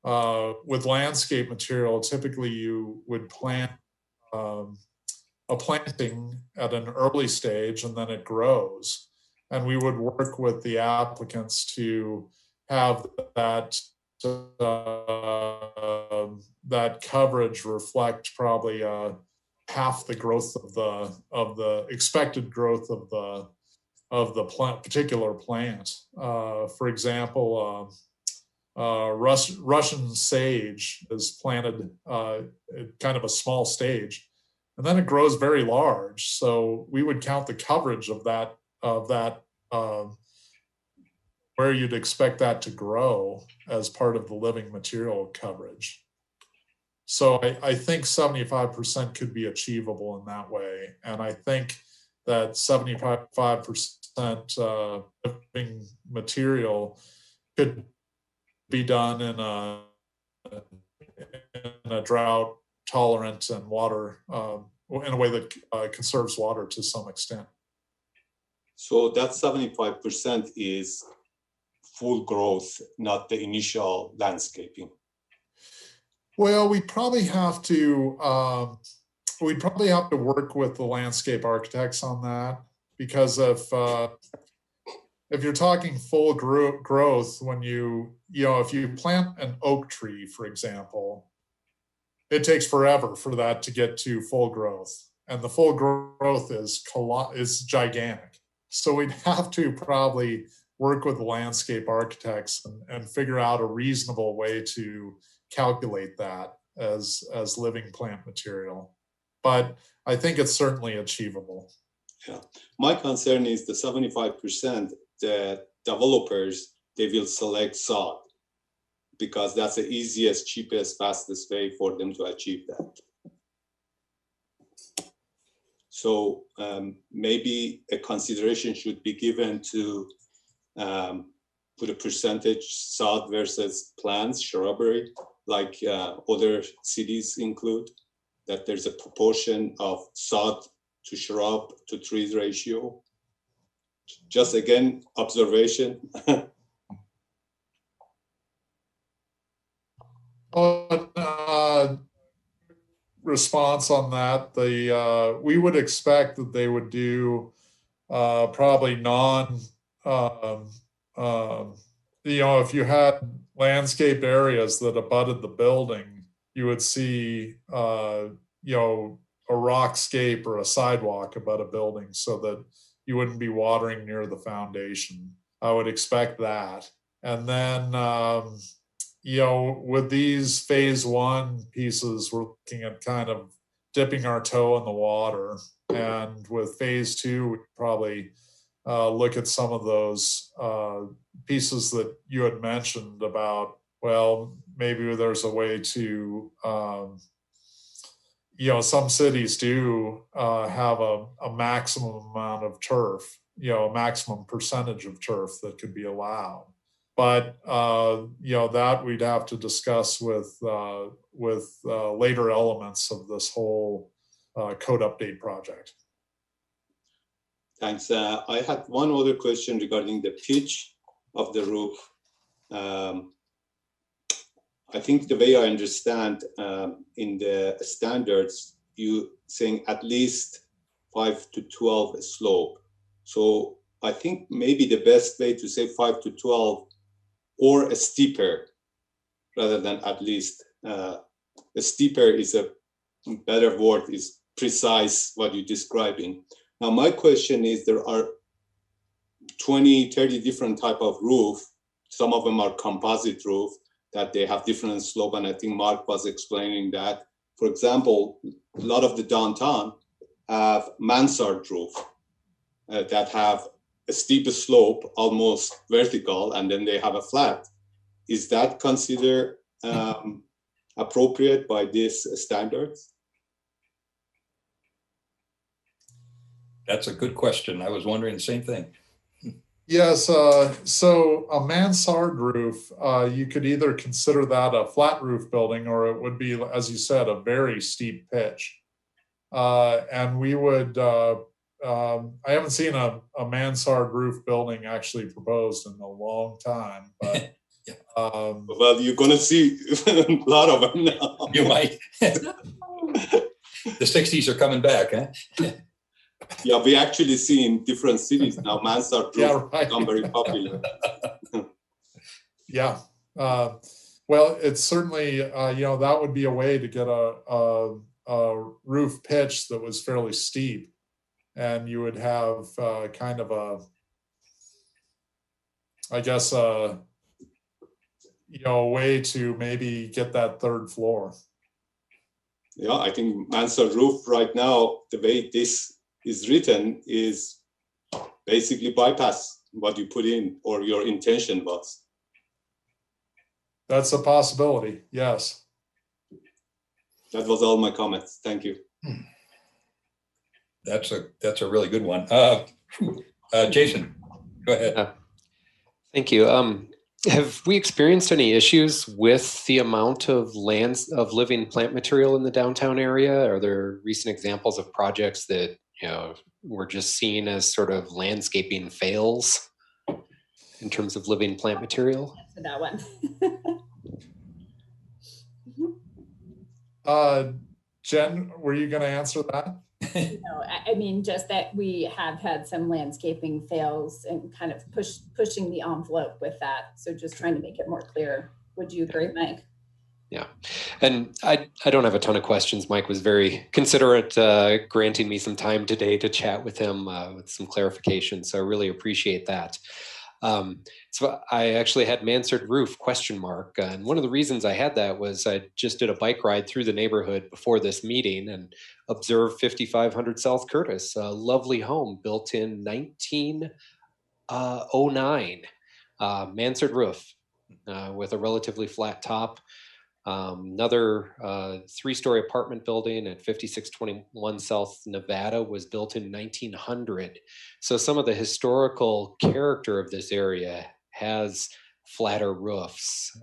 with landscape material, typically you would plant a planting at an early stage and then it grows. And we would work with the applicants to have that that coverage reflect probably half the growth of the expected growth of the plant, particular plant. For example, Russian sage is planted at kind of a small stage, and then it grows very large. So we would count the coverage of that where you'd expect that to grow as part of the living material coverage. So I think 75% could be achievable in that way. And I think that 75% living material could be done in a drought tolerant and water, in a way that conserves water to some extent. So that 75% is full growth, not the initial landscaping. Well, we'd probably have to work with the landscape architects on that, because if you're talking full growth, when if you plant an oak tree, for example, it takes forever for that to get to full growth, and the full growth is gigantic. So we'd have to probably work with the landscape architects and figure out a reasonable way to calculate that as living plant material. But I think it's certainly achievable. Yeah, my concern is the 75% that developers, they will select sod because that's the easiest, cheapest, fastest way for them to achieve that. So maybe a consideration should be given to put a percentage sod versus plants, shrubbery, like other cities include, that there's a proportion of sod to shrub to trees ratio. Just again, observation. Response on that, we would expect that they would do probably if you had landscape areas that abutted the building, you would see a rockscape or a sidewalk abut a building so that you wouldn't be watering near the foundation. I would expect that. And then with these phase one pieces, we're looking at kind of dipping our toe in the water. And with phase two, we'd probably look at some of those pieces that you had mentioned about, well, maybe there's a way to, some cities do have a maximum amount of turf, a maximum percentage of turf that could be allowed. But that we'd have to discuss with later elements of this whole code update project. Thanks. I had one other question regarding the pitch of the roof. I think the way I understand in the standards, you saying at least 5 to 12 slope. So I think maybe the best way to say 5 to 12 or a steeper rather than at least. A steeper is a better word, is precise what you're describing. Now, my question is, there are 20, 30 different type of roof. Some of them are composite roof that they have different slope. And I think Mark was explaining that. For example, a lot of the downtown have mansard roof that have a steep slope, almost vertical, and then they have a flat. Is that considered appropriate by these standards? That's a good question. I was wondering the same thing. Yes, so a mansard roof, you could either consider that a flat roof building, or it would be, as you said, a very steep pitch. And we would, I haven't seen a mansard roof building actually proposed in a long time, but well, you're going to see a lot of them now. You might. The 60s are coming back, huh? Yeah, we actually see in different cities now mansard roof become very popular. Yeah. Well, it's certainly, that would be a way to get a roof pitch that was fairly steep. And you would have kind of a, I guess, a way to maybe get that third floor. Yeah, I think mansard roof right now, the way this is written, is basically bypass what you put in or your intention was. That's a possibility, yes. That was all my comments. Thank you. That's a really good one. Jason, go ahead. Thank you. Have we experienced any issues with the amount of living plant material in the downtown area? Are there recent examples of projects that were just seen as sort of landscaping fails in terms of living plant material? For that one. Jen, were you going to answer that? No, I mean, just that we have had some landscaping fails and kind of pushing the envelope with that. So just trying to make it more clear. Would you agree, Mike? Yeah. And I don't have a ton of questions. Mike was very considerate, granting me some time today to chat with him with some clarification. So I really appreciate that. So I actually had mansard roof ? And one of the reasons I had that was I just did a bike ride through the neighborhood before this meeting and observed 5500 South Curtis, a lovely home built in 1909, mansard roof with a relatively flat top. Another 3-story apartment building at 5621 South Nevada was built in 1900. So some of the historical character of this area has flatter roofs,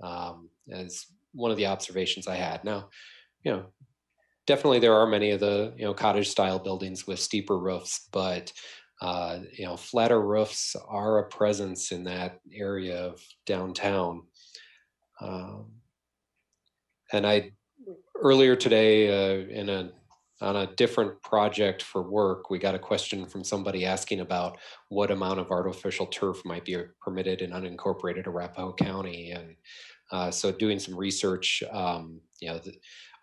as one of the observations I had. Now, definitely there are many of the cottage style buildings with steeper roofs, but flatter roofs are a presence in that area of downtown. And I earlier today on a different project for work, we got a question from somebody asking about what amount of artificial turf might be permitted in unincorporated Arapahoe County. And so doing some research,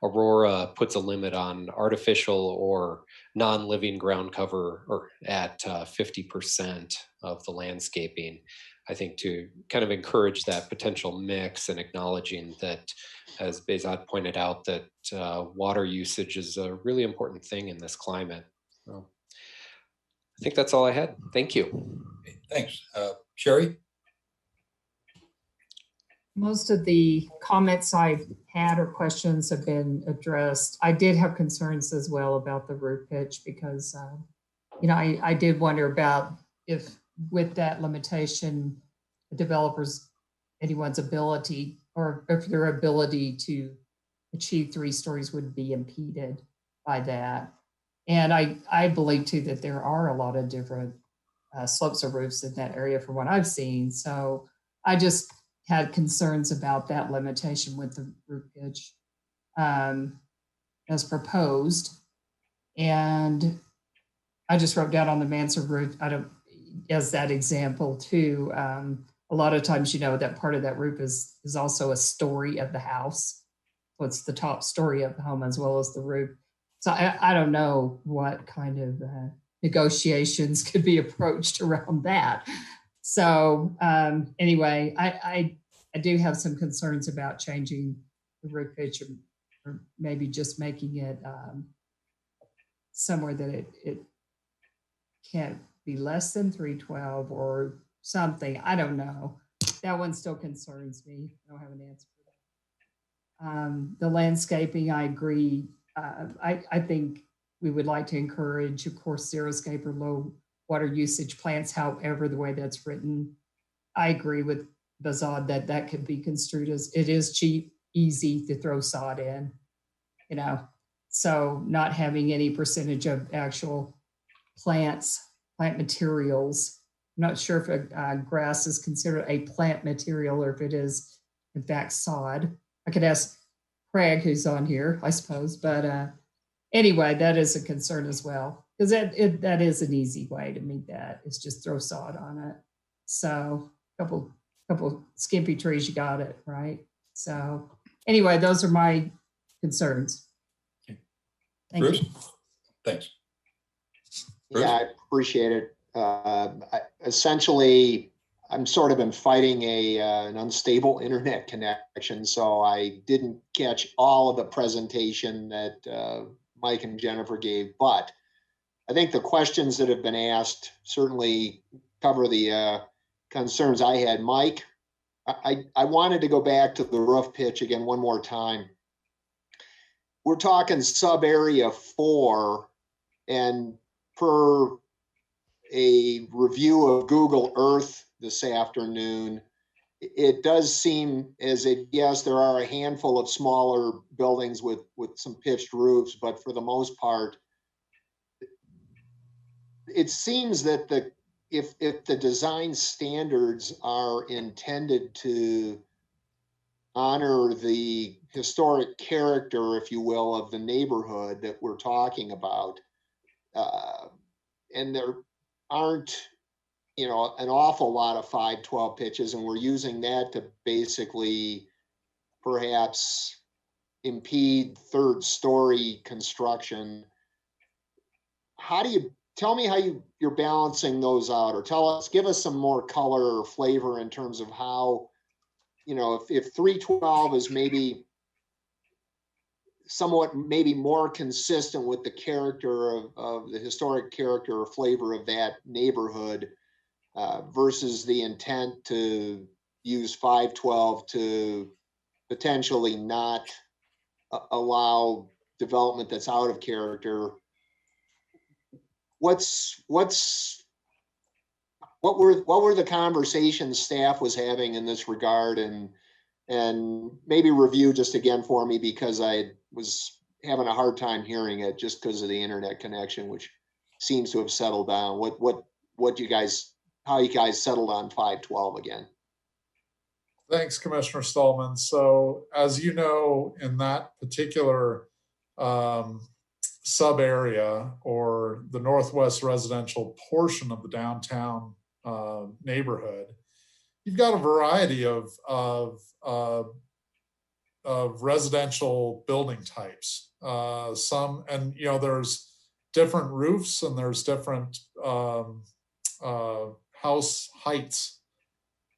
Aurora puts a limit on artificial or non-living ground cover or at 50% of the landscaping, I think, to kind of encourage that potential mix and acknowledging that, as Behzad pointed out, that water usage is a really important thing in this climate. So I think that's all I had. Thank you. Okay, thanks. Sherry? Most of the comments I've had or questions have been addressed. I did have concerns as well about the roof pitch because, I did wonder about if with that limitation, the anyone's ability, or if their ability to achieve 3 stories would be impeded by that. And I believe too that there are a lot of different slopes or roofs in that area from what I've seen. So I just had concerns about that limitation with the roof pitch as proposed. And I just wrote down on the mansard roof, as that example too. A lot of times, that part of that roof is also a story of the house. So it's the top story of the home as well as the roof. So I don't know what kind of negotiations could be approached around that. So anyway, I do have some concerns about changing the roof pitch or maybe just making it somewhere that it can't be less than 312 or something. I don't know. That one still concerns me. I don't have an answer for that. The landscaping, I agree. I think we would like to encourage, of course, xeriscape or low water usage plants. However, the way that's written, I agree with Bazad that could be construed as it is cheap, easy to throw sod in, so not having any percentage of actual plant materials. I'm not sure if grass is considered a plant material or if it is, in fact, sod. I could ask Craig, who's on here, I suppose. But anyway, that is a concern as well, because that is an easy way to meet that. Is just throw sod on it. So couple skimpy trees, you got it, right? So anyway, those are my concerns. Okay. Thank Bruce? you. Thanks. Yeah, I appreciate it. Essentially, I'm sort of been fighting an unstable internet connection, so I didn't catch all of the presentation that Mike and Jennifer gave, but I think the questions that have been asked certainly cover the concerns I had. Mike, I wanted to go back to the roof pitch again one more time. We're talking sub area 4, and per a review of Google Earth this afternoon, it does seem as if, yes, there are a handful of smaller buildings with some pitched roofs, but for the most part, it seems that if the design standards are intended to honor the historic character, if you will, of the neighborhood that we're talking about, and there aren't, an awful lot of 512 pitches, and we're using that to basically perhaps impede third story construction. Tell me how you're balancing those out, or give us some more color or flavor in terms of how, if 312 is maybe somewhat maybe more consistent with the character of the historic character or flavor of that neighborhood versus the intent to use 512 to potentially not allow development that's out of character. What were the conversations staff was having in this regard, and maybe review just again for me, because I was having a hard time hearing it just because of the internet connection, which seems to have settled down. How you guys settled on 512 again? Thanks, Commissioner Stallman. So as you know, in that particular sub area or the northwest residential portion of the downtown neighborhood, you've got a variety of residential building types. There's different roofs and there's different house heights.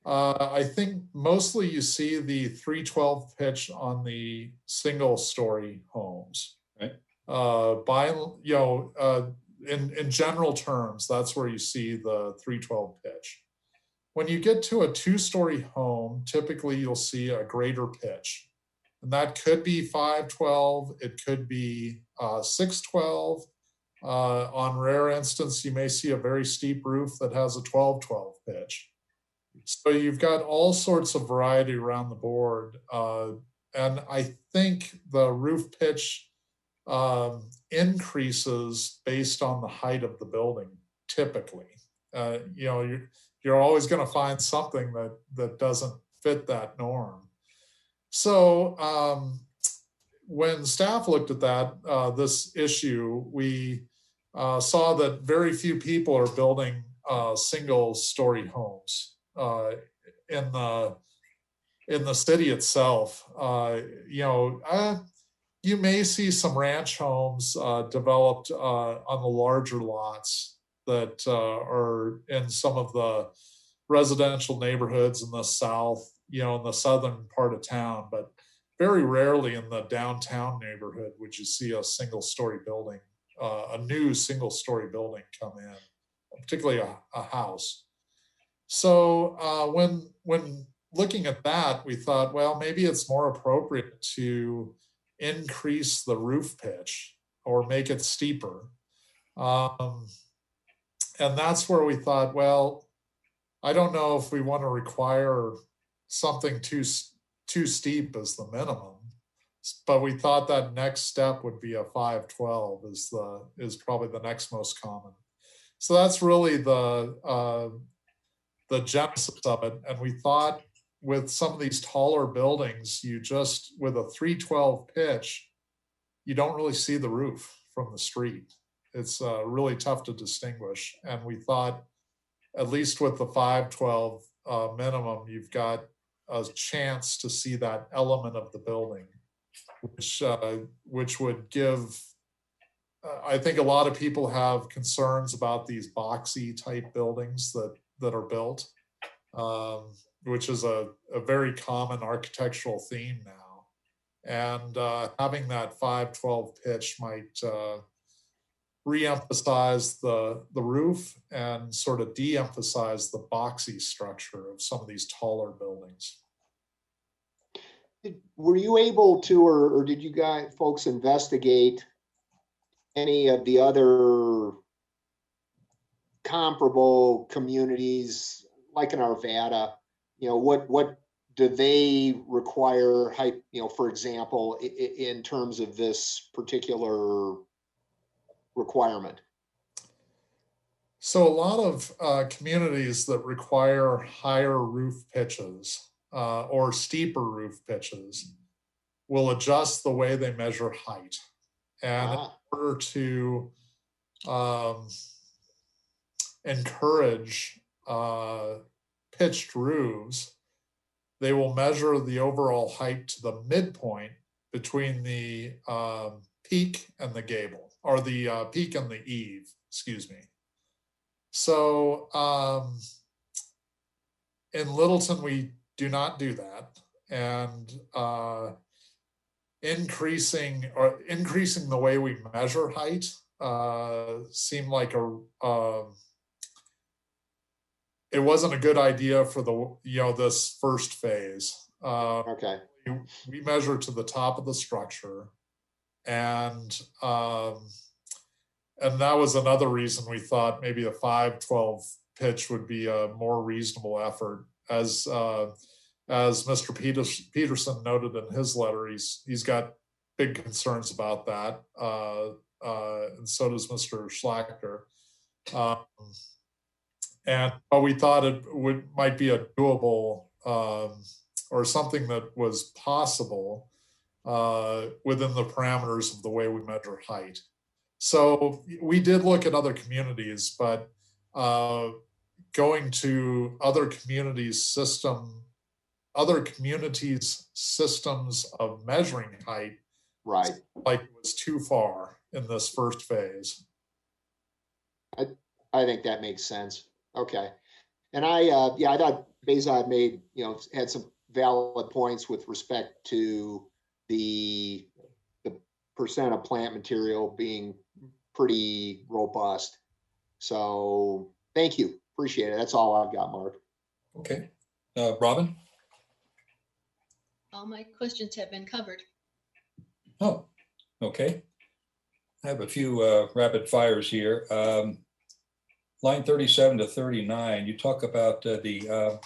I think mostly you see the 312 pitch on the single story homes. Right. In general terms, that's where you see the 312 pitch. When you get to a 2-story home, typically you'll see a greater pitch. And that could be 512, it could be 612. On rare instance, you may see a very steep roof that has a 1212 pitch. So you've got all sorts of variety around the board. And I think the roof pitch increases based on the height of the building, typically. You know, you're always going to find something that doesn't fit that norm. So when staff looked at that, this issue, we saw that very few people are building single-story homes in the city itself. You know, you may see some ranch homes developed on the larger lots that are in some of the residential neighborhoods in the south, you know, in the southern part of town, but very rarely in the downtown neighborhood would you see a single-story building, a new single-story building come in, particularly a house. So when looking at that, we thought, well, maybe it's more appropriate to increase the roof pitch or make it steeper. And that's where we thought, well, I don't know if we want to require something too steep as the minimum, but we thought that next step would be a 512 is probably the next most common. So that's really the genesis of it. And we thought with some of these taller buildings, you just, with a 312 pitch, you don't really see the roof from the street. It's really tough to distinguish. And we thought, at least with the 512 minimum, you've got a chance to see that element of the building, which would give, I think a lot of people have concerns about these boxy type buildings that are built, which is a very common architectural theme now. And having that 512 pitch might re-emphasize the roof and sort of de-emphasize the boxy structure of some of these taller buildings. Were you able to, or did you guys folks investigate any of the other comparable communities like in Arvada? You know, what do they require height, you know, for example, in terms of this particular requirement? So a lot of communities that require higher roof pitches or steeper roof pitches will adjust the way they measure height. And in order to encourage pitched roofs, they will measure the overall height to the midpoint between the peak and the gable, or the peak and the eave, excuse me. So in Littleton, we do not do that. And increasing the way we measure height seemed like it wasn't a good idea for this first phase. Okay. We measure to the top of the structure, and that was another reason we thought maybe a 512 pitch would be a more reasonable effort. As Mr. Peterson noted in his letter, he's got big concerns about that, and so does Mr. Schlachter. But we thought it might be a doable or something that was possible within the parameters of the way we measure height. So we did look at other communities, but going to other communities' systems of measuring height, right, like it was too far in this first phase. I think that makes sense. Okay. And I thought Behzad had some valid points with respect to the percent of plant material being pretty robust. So thank you. Appreciate it. That's all I've got, Mark. Okay. Robin? All my questions have been covered. Oh, okay. I have a few rapid fires here. Line 37 to 39, you talk about the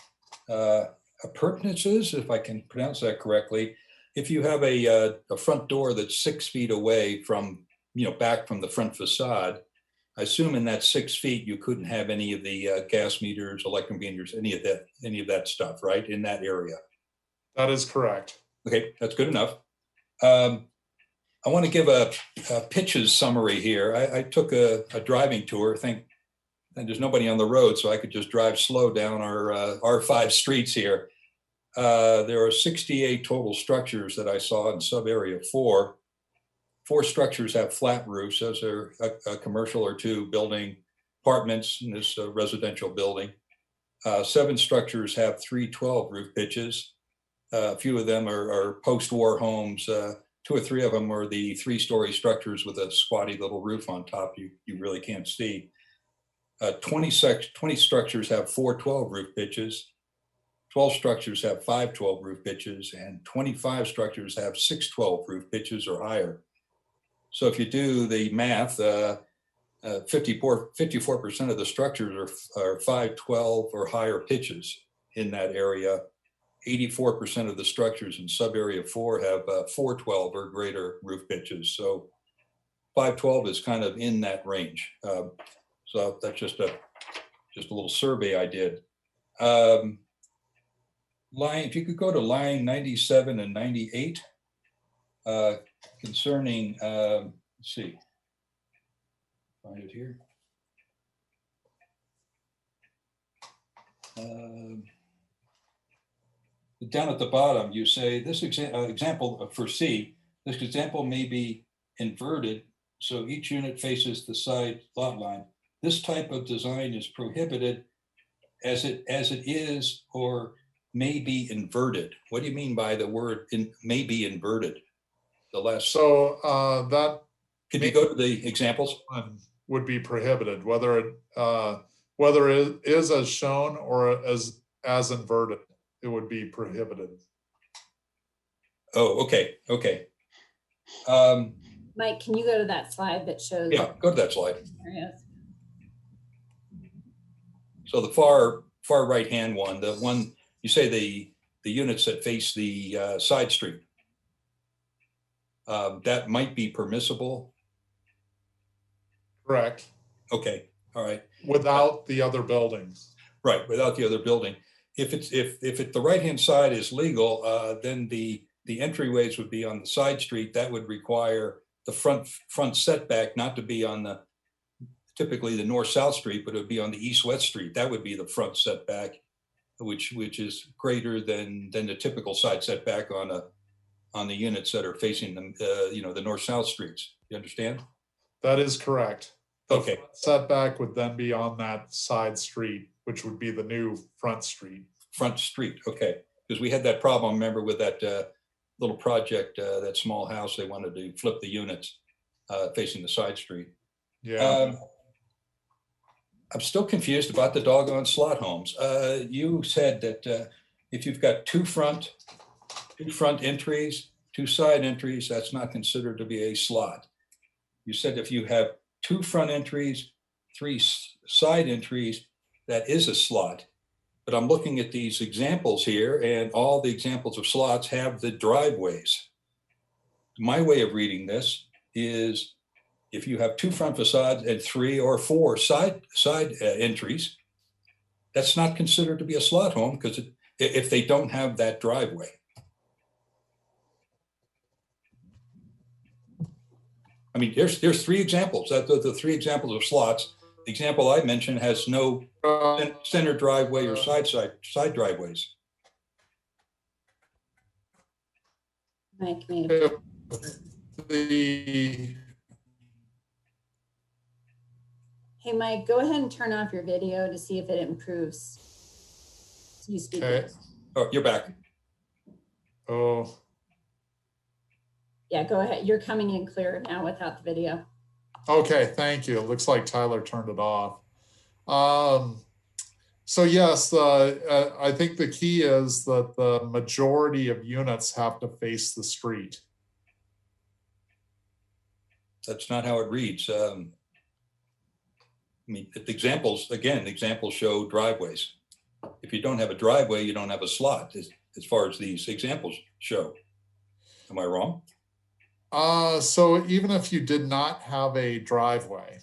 appurtenances, if I can pronounce that correctly. If you have a front door that's 6 feet away from, back from the front facade, I assume in that 6 feet, you couldn't have any of the gas meters, electric meters, any of that stuff, right, in that area? That is correct. Okay, that's good enough. I want to give a pitches summary here. I took a driving tour. And there's nobody on the road, so I could just drive slow down our 5 streets here. There are 68 total structures that I saw in sub-area 4. 4 structures have flat roofs. Those are a commercial or 2 building apartments in this residential building. 7 structures have 312 roof pitches. A few of them are post-war homes. 2 or 3 of them are the 3-story structures with a squatty little roof on top you really can't see. 20 structures have 412 roof pitches. 12 structures have 512 roof pitches, and 25 structures have 612 roof pitches or higher. So if you do the math, 54% of the structures are 512 or higher pitches in that area. 84% of the structures in sub-area 4 have 412 or greater roof pitches. So 512 is kind of in that range. So that's just a little survey I did. If you could go to line 97 and 98, concerning, let's see, find it here. Down at the bottom, you say this example for C, this example may be inverted, so each unit faces the side lot line. This type of design is prohibited as it is or may be inverted. What do you mean by the word may be inverted? The last. So that. Could you go to the examples? Would be prohibited, whether it is as shown or as inverted, it would be prohibited. Oh, okay. Mike, can you go to that slide that shows? Yeah, go to that slide. Areas? So the far right hand one, the one you say the units that face the side street, that might be permissible. Correct. Okay. All right. Without the other buildings. Right. Without the other building. If the right hand side is legal, then the entryways would be on the side street. That would require the front setback not to be on typically the north-south street, but it would be on the east-west street. That would be the front setback, which is greater than the typical side setback on the units that are facing them, the north-south streets. You understand? That is correct. The okay. Setback would then be on that side street, which would be the new front street. Front street, okay. Because we had that problem, remember, with that little project, that small house, they wanted to flip the units facing the side street. Yeah. I'm still confused about the doggone slot homes. You said that if you've got two front entries, 2 side entries, that's not considered to be a slot. You said if you have 2 front entries, 3 side entries, that is a slot. But I'm looking at these examples here, and all the examples of slots have the driveways. My way of reading this is if you have 2 front facades and 3 or 4 side entries, that's not considered to be a slot home because if they don't have that driveway. I mean, there's 3 examples. The 3 examples of slots. The example I mentioned has no center driveway or side driveways. Mike, me. Hey, Mike, go ahead and turn off your video to see if it improves. You speak. Okay. Oh, you're back. Oh. Yeah, go ahead. You're coming in clear now without the video. Okay, thank you. It looks like Tyler turned it off. So yes, I think the key is that the majority of units have to face the street. That's not how it reads. I mean, the examples show driveways. If you don't have a driveway, you don't have a slot, as far as these examples show. Am I wrong? So even if you did not have a driveway,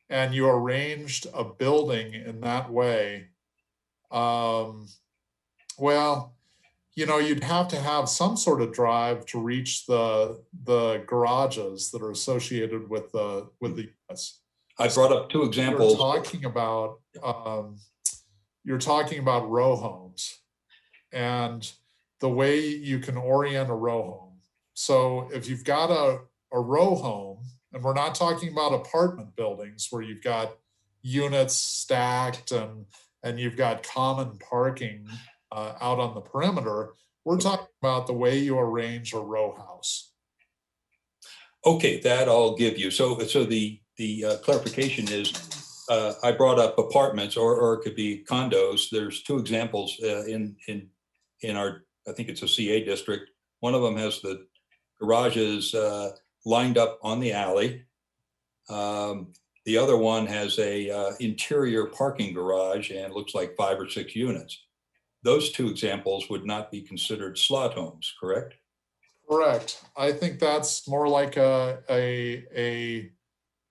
and you arranged a building in that way, well, you know, you'd have to have some sort of drive to reach the garages that are associated with the units. I brought up two examples. You're talking about row homes and the way you can orient a row home. So if you've got a row home, and we're not talking about apartment buildings where you've got units stacked and you've got common parking out on the perimeter, we're talking about the way you arrange a row house. Okay, that I'll give you. So the clarification is, I brought up apartments, or it could be condos. There's two examples in our, I think it's a CA district. One of them has the garages lined up on the alley. The other one has a interior parking garage and looks like 5 or 6 units. Those two examples would not be considered slot homes, correct? Correct. I think that's more like a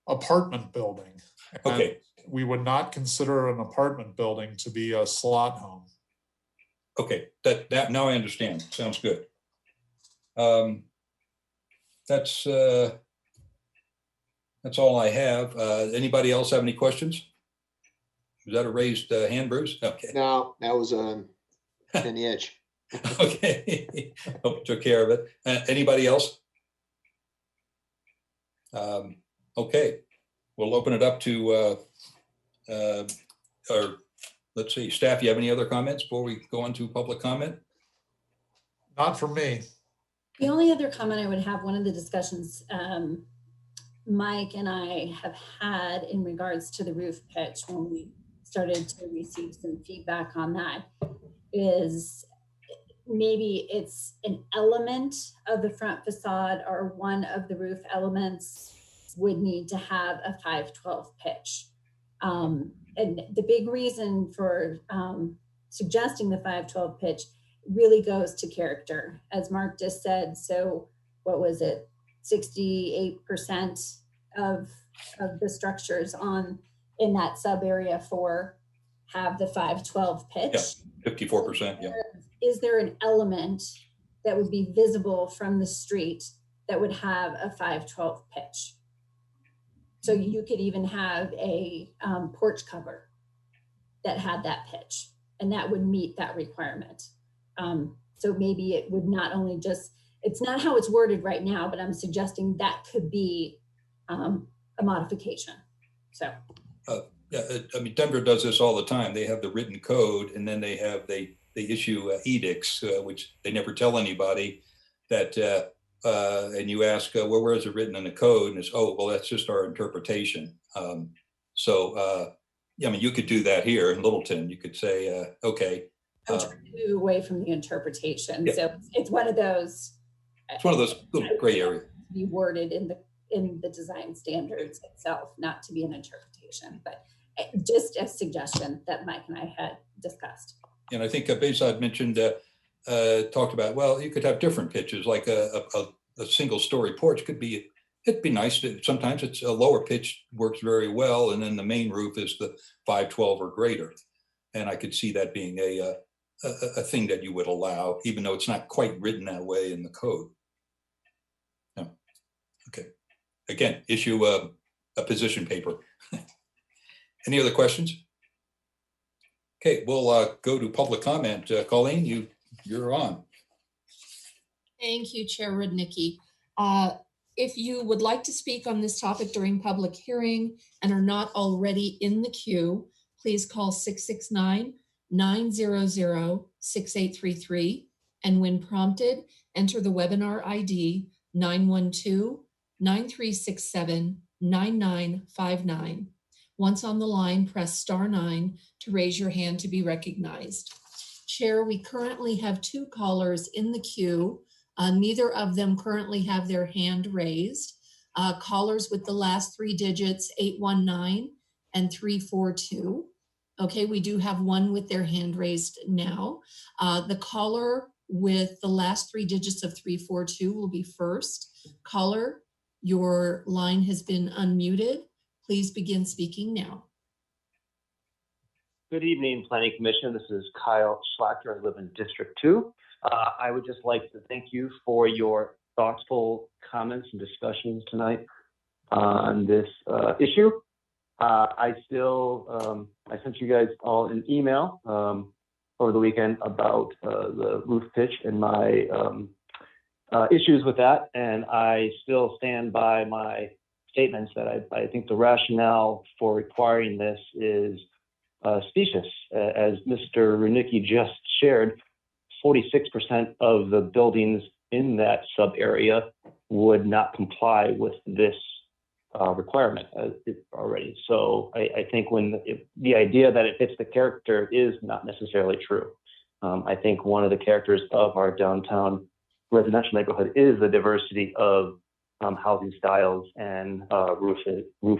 apartment building. And okay. We would not consider an apartment building to be a slot home. Okay, that now I understand. Sounds good. That's all I have. Anybody else have any questions? Was that a raised hand, Bruce? Okay. No, that was an itch. Okay. Hope you took care of it. Anybody else? Okay. We'll open it up to, or let's see, staff, you have any other comments before we go on to public comment? Not from me. The only other comment I would have, one of the discussions Mike and I have had in regards to the roof pitch when we started to receive some feedback on that, is maybe it's an element of the front facade or one of the roof elements would need to have a 512 pitch. And the big reason for suggesting the 512 pitch really goes to character, as Mark just said. So what was it? 68% of the structures in that sub area 4 have the 512 pitch. Yeah, 54%. Yeah. Is there an element that would be visible from the street that would have a 512 pitch? So you could even have a porch cover that had that pitch, and that would meet that requirement. So maybe it would not only just, it's not how it's worded right now, but I'm suggesting that could be a modification. So. Yeah, I mean, Denver does this all the time. They have the written code, and then they issue edicts, which they never tell anybody that, and you ask, well, where is it written in the code? And it's, oh, well, that's just our interpretation. Yeah, I mean, you could do that here in Littleton. You could say, okay. I'm trying to move away from the interpretation. Yeah. So it's one of those. It's one of those little gray areas. To be worded in the design standards itself, not to be an interpretation, but just a suggestion that Mike and I had discussed. And I think Behzad mentioned, talked about, well, you could have different pitches, like a single story porch it'd be nice to, sometimes it's a lower pitch works very well. And then the main roof is the 512 or greater. And I could see that being a thing that you would allow, even though it's not quite written that way in the code. No. Okay. Again, issue a position paper. Any other questions? Okay, we'll go to public comment. Colleen, you're on. Thank you, Chair Rudnicki. If you would like to speak on this topic during public hearing and are not already in the queue, please call 669-900-6833. And when prompted, enter the webinar ID 912-9367-9959. Once on the line, press *9 to raise your hand to be recognized. Chair, we currently have 2 callers in the queue. Neither of them currently have their hand raised. Callers with the last 3 digits, 819 and 342. Okay, we do have one with their hand raised now. The caller with the last 3 digits of 342 will be first. Caller, your line has been unmuted. Please begin speaking now. Good evening, Planning Commission. This is Kyle Schlachter. I live in District 2. I would just like to thank you for your thoughtful comments and discussions tonight on this issue. I sent you guys all an email over the weekend about the roof pitch and my issues with that. And I still stand by my statements that I think the rationale for requiring this is specious. As Mr. Rudnicki just shared, 46% of the buildings in that sub area would not comply with this requirement already. So I think the idea that it fits the character is not necessarily true. I think one of the characters of our downtown residential neighborhood is the diversity of housing styles and roof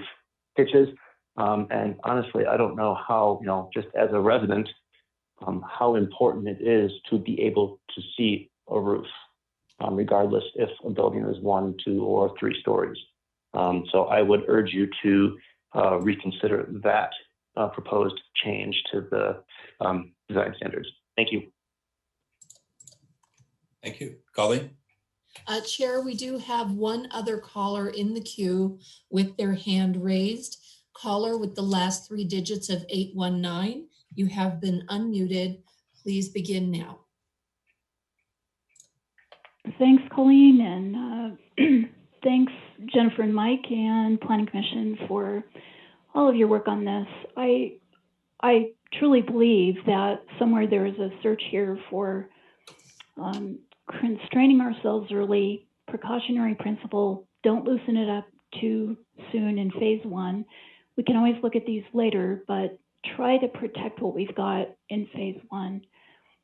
pitches. And honestly, I don't know how, just as a resident, how important it is to be able to see a roof, regardless if a building is 1, 2, or 3 stories. So I would urge you to reconsider that proposed change to the design standards. Thank you. Thank you. Colleen? Chair, we do have one other caller in the queue with their hand raised. Caller with the last 3 digits of 819. You have been unmuted. Please begin now. Thanks, Colleen, and thanks, Jennifer and Mike and Planning Commission for all of your work on this. I truly believe that somewhere there is a search here for constraining ourselves early, precautionary principle, don't loosen it up too soon in phase 1. We can always look at these later, but try to protect what we've got in phase 1.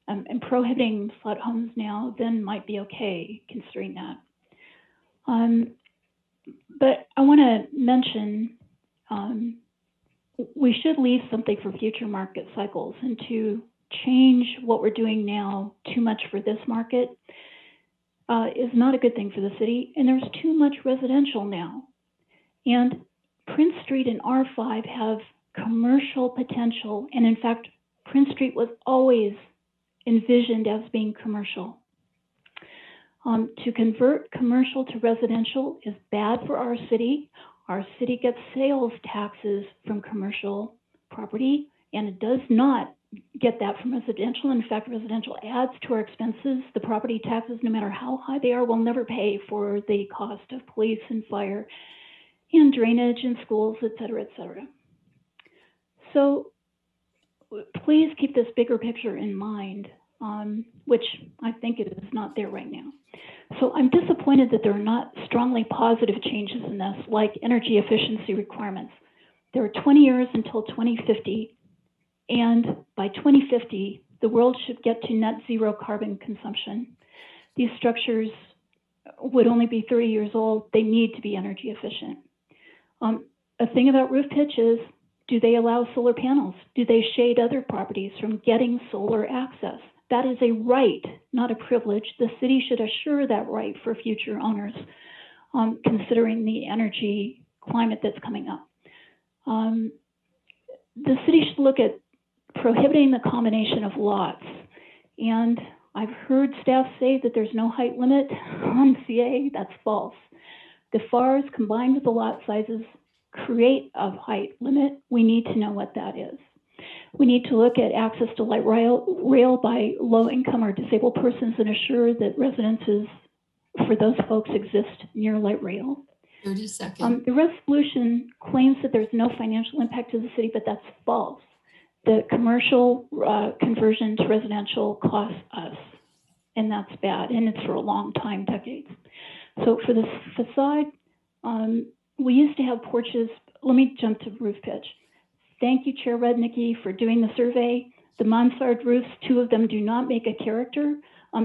And prohibiting slot homes now then might be okay, considering that. But I want to mention we should leave something for future market cycles, and to change what we're doing now too much for this market is not a good thing for the city. And there's too much residential now. And Prince Street and R5 have commercial potential. And in fact, Prince Street was always envisioned as being commercial. To convert commercial to residential is bad for our city. Our city gets sales taxes from commercial property, and it does not get that from residential. In fact, residential adds to our expenses. The property taxes, no matter how high they are, will never pay for the cost of police and fire and drainage in schools, et cetera, et cetera. So please keep this bigger picture in mind, which I think it is not there right now. So I'm disappointed that there are not strongly positive changes in this, like energy efficiency requirements. There are 20 years until 2050, and by 2050, the world should get to net zero carbon consumption. These structures would only be 30 years old. They need to be energy efficient. A thing about roof pitch is, do they allow solar panels? Do they shade other properties from getting solar access? That is a right, not a privilege. The city should assure that right for future owners, considering the energy climate that's coming up. The city should look at prohibiting the combination of lots. And I've heard staff say that there's no height limit on CA. That's false. The FARs combined with the lot sizes create a height limit. We need to know what that is. We need to look at access to light rail by low income or disabled persons and assure that residences for those folks exist near light rail. 30 seconds. The resolution claims that there's no financial impact to the city, but that's false. The commercial conversion to residential costs us, and that's bad, and it's for a long time, decades. So for the facade, we used to have porches. Let me jump to roof pitch. Thank you, Chair Rudnicki, for doing the survey. The mansard roofs, 2 of them do not make a character.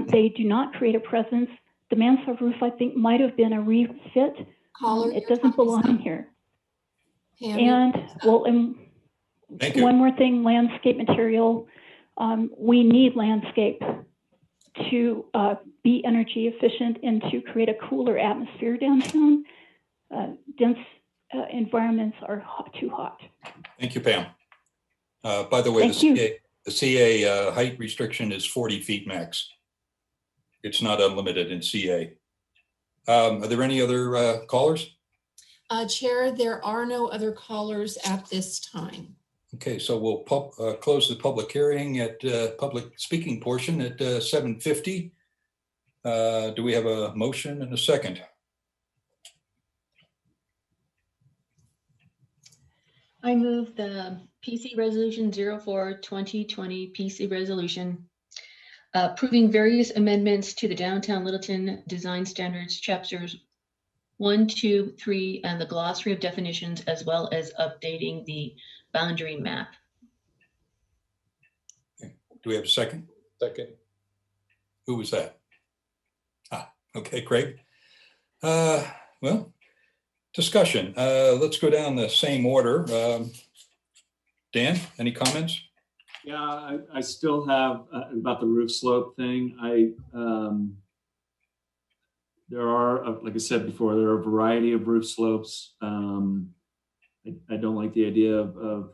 They do not create a presence. The mansard roof, I think, might have been a refit. It doesn't belong here. And well, and one more thing, landscape material. We need landscape to be energy efficient and to create a cooler atmosphere downtown. Dense environments are too hot. Thank you, Pam. By the way, the CA height restriction is 40 feet max. It's not unlimited in CA. Are there any other callers? Chair, there are no other callers at this time. Okay, so we'll close the public hearing at public speaking portion at 7:50. Do we have a motion and a second? I move the PC Resolution 04-2020 PC Resolution approving various amendments to the Downtown Littleton Design Standards Chapters 1, 2, 3, and the glossary of definitions, as well as updating the boundary map. Okay. Do we have a second? Second. Who was that? Okay, Craig. Well, discussion. Let's go down the same order. Dan, any comments? Yeah, I still have about the roof slope thing. There are, like I said before, there are a variety of roof slopes. I don't like the idea of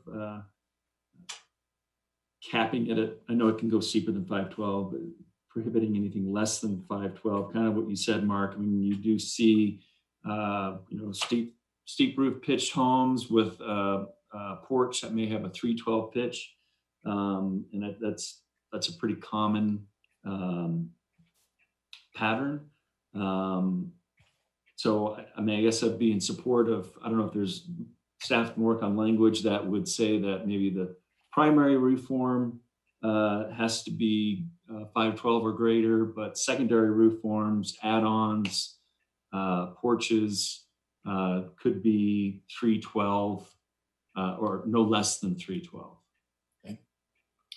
capping it. I know it can go steeper than 512, but prohibiting anything less than 512, kind of what you said, Mark. I mean, you do see, steep roof pitched homes with a porch that may have a 312 pitch. And that's a pretty common pattern. So I mean, I guess I'd be in support of, I don't know if there's staff can work on language that would say that maybe the primary roof form has to be 512 or greater, but secondary roof forms, add-ons, porches could be 312 or no less than 312. Okay.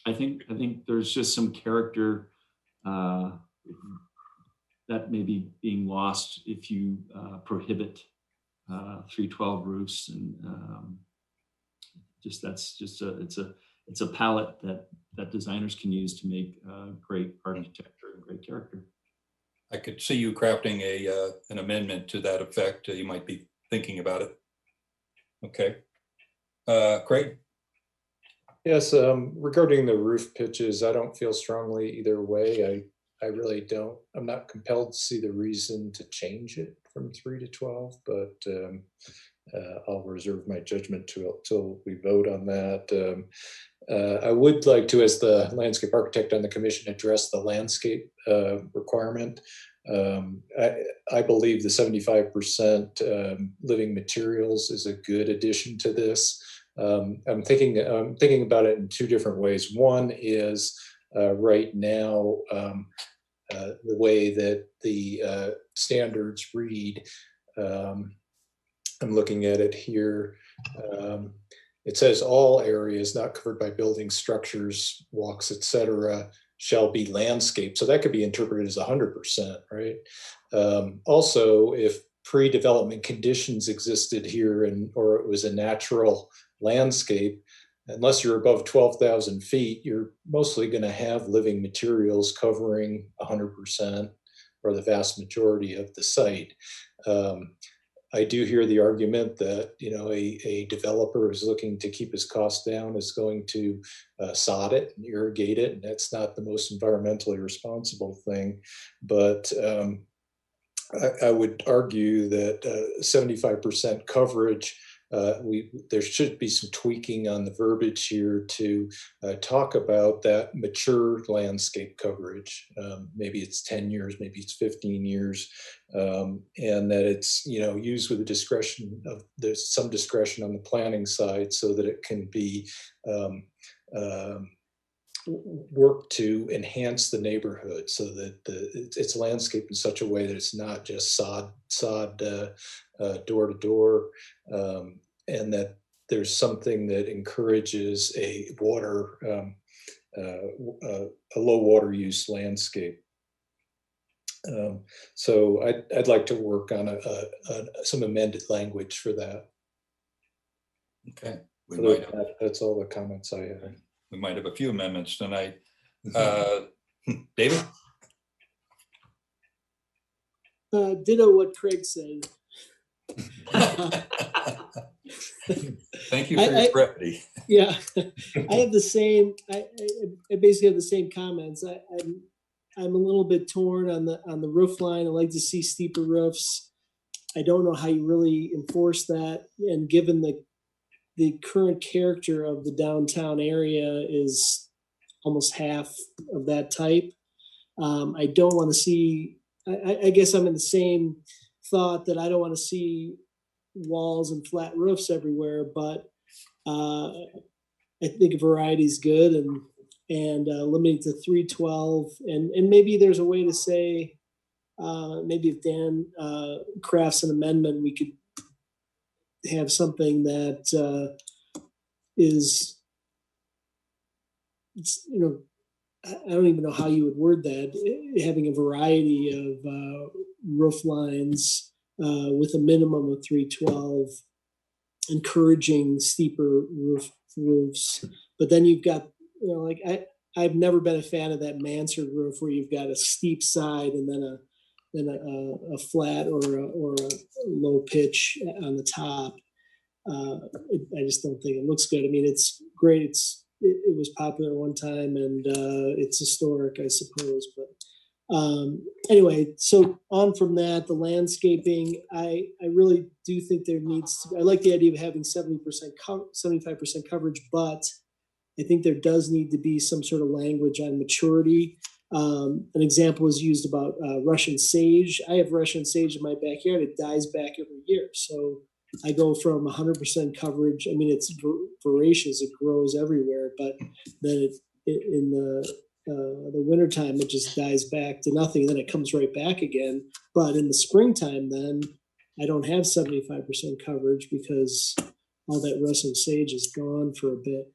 I think there's just some character that may be being lost if you prohibit 312 roofs, and it's a palette that designers can use to make great architecture and great character. I could see you crafting an amendment to that effect. You might be thinking about it. Okay. Craig? Yes, regarding the roof pitches, I don't feel strongly either way. I really don't. I'm not compelled to see the reason to change it from 3 to 12, but I'll reserve my judgment till we vote on that. I would like to, as the landscape architect on the commission, address the landscape requirement. I believe the 75% living materials is a good addition to this. I'm thinking about it in two different ways. One is right now, the way that the standards read, I'm looking at it here. It says all areas not covered by building structures, walks, etc., shall be landscaped. So that could be interpreted as 100%, right? Also, if pre-development conditions existed here or it was a natural landscape, unless you're above 12,000 feet, you're mostly going to have living materials covering 100% or the vast majority of the site. I do hear the argument that a developer who's looking to keep his costs down is going to sod it and irrigate it, and that's not the most environmentally responsible thing. But I would argue that 75% coverage, there should be some tweaking on the verbiage here to talk about that mature landscape coverage. Maybe it's 10 years, maybe it's 15 years, and that it's used with the discretion of, there's some discretion on the planning side so that it can be work to enhance the neighborhood so that it's landscaped in such a way that it's not just sod door to door, and that there's something that encourages a low water use landscape. So I'd like to work on some amended language for that. Okay. That's all the comments I have. We might have a few amendments tonight. David? Ditto what Craig said. Thank you for your brevity. Yeah, I have the same. I basically have the same comments. I'm a little bit torn on the roof line. I like to see steeper roofs. I don't know how you really enforce that, and given the current character of the downtown area is almost half of that type. I don't want to see. I guess I'm in the same thought that I don't want to see walls and flat roofs everywhere, but I think variety is good, and limiting to 312, and maybe there's a way to say, maybe if Dan crafts an amendment, we could have something that is, you know, I don't even know how you would word that, having a variety of roof lines with a minimum of 312, encouraging steeper roofs. But then you've got, you know, like I've never been a fan of that mansard roof where you've got a steep side and then a flat or a low pitch on the top. I just don't think it looks good. I mean, it's great. It was popular one time, and it's historic, I suppose. But anyway, so on from that, the landscaping, I really do think there needs to, I like the idea of having 75% coverage, but I think there does need to be some sort of language on maturity. An example was used about Russian sage. I have Russian sage in my backyard. It dies back every year. So I go from 100% coverage. I mean, it's voracious. It grows everywhere, but then in the wintertime, it just dies back to nothing. Then it comes right back again. But in the springtime, then I don't have 75% coverage because all that Russian sage is gone for a bit.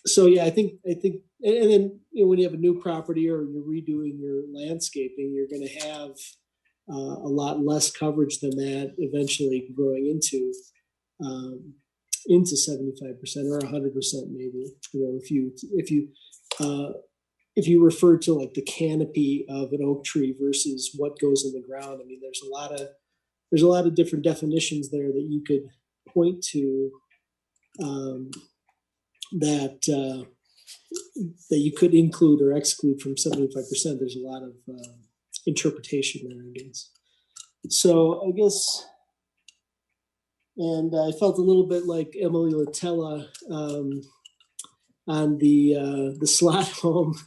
So yeah, I think, and then, you know, when you have a new property or you're redoing your landscaping, you're going to have a lot less coverage than that eventually growing into 75% or 100% maybe. You know, if you refer to like the canopy of an oak tree versus what goes in the ground, I mean, there's a lot of different definitions there that you could point to that you could include or exclude from 75%. There's a lot of interpretation there, I guess. So I guess, and I felt a little bit like Emily Latella on the slot home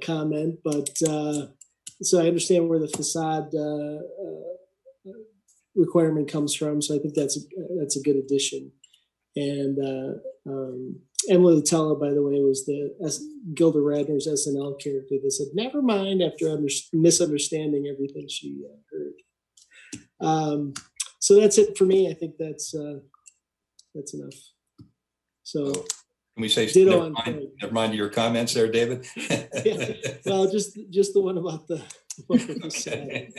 comment, but so I understand where the facade requirement comes from. So I think that's a good addition. And Emily Latella, by the way, was the Gilda Radner's SNL character that said, "Never mind," after misunderstanding everything she heard. So that's it for me. I think that's enough. So can we say never mind your comments there, David? Yeah, well, just the one about the side.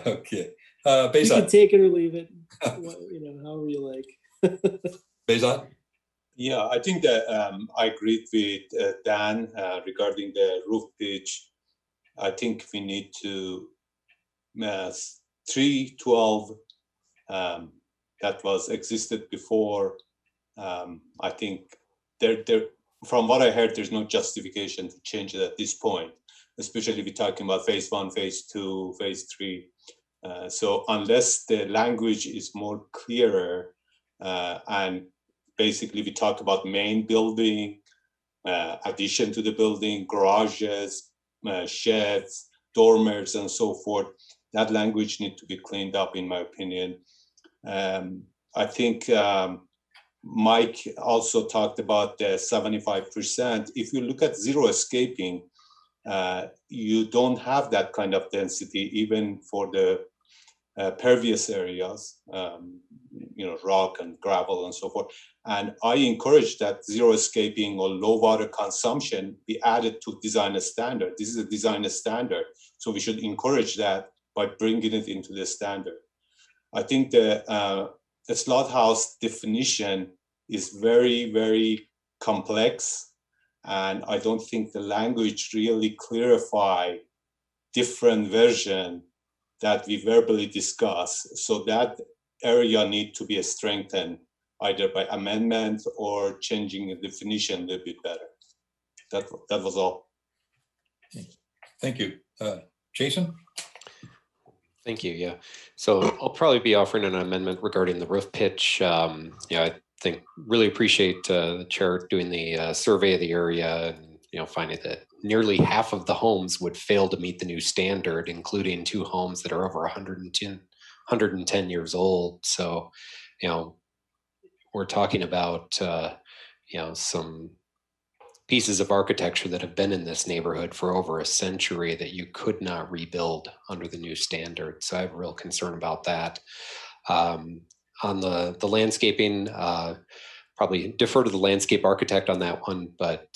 Okay. You can take it or leave it, you know, however you like. Bezat? Yeah, I think that I agreed with Dan regarding the roof pitch. I think we need to 312 that was existed before. I think there from what I heard, there's no justification to change it at this point, especially if we're talking about phase 1, phase 2, phase 3. So unless the language is more clearer and basically we talk about main building, addition to the building, garages, sheds, dormers, and so forth, that language needs to be cleaned up, in my opinion. I think Mike also talked about the 75%. If you look at zero escaping, you don't have that kind of density, even for the pervious areas, you know, rock and gravel and so forth. And I encourage that zero escaping or low water consumption be added to design standard. This is a design standard, so we should encourage that by bringing it into the standard. I think the slot house definition is very, very complex, and I don't think the language really clarify different version that we verbally discuss. So that area need to be strengthened either by amendment or changing the definition a little bit better. That was all. Thank you. Jason? Thank you. Yeah. So I'll probably be offering an amendment regarding the roof pitch. I think really appreciate the chair doing the survey of the area and finding that nearly half of the homes would fail to meet the new standard, including 2 homes that are over 110 years old. So, we're talking about some pieces of architecture that have been in this neighborhood for over a century that you could not rebuild under the new standard. So I have a real concern about that. On the landscaping, probably defer to the landscape architect on that one, but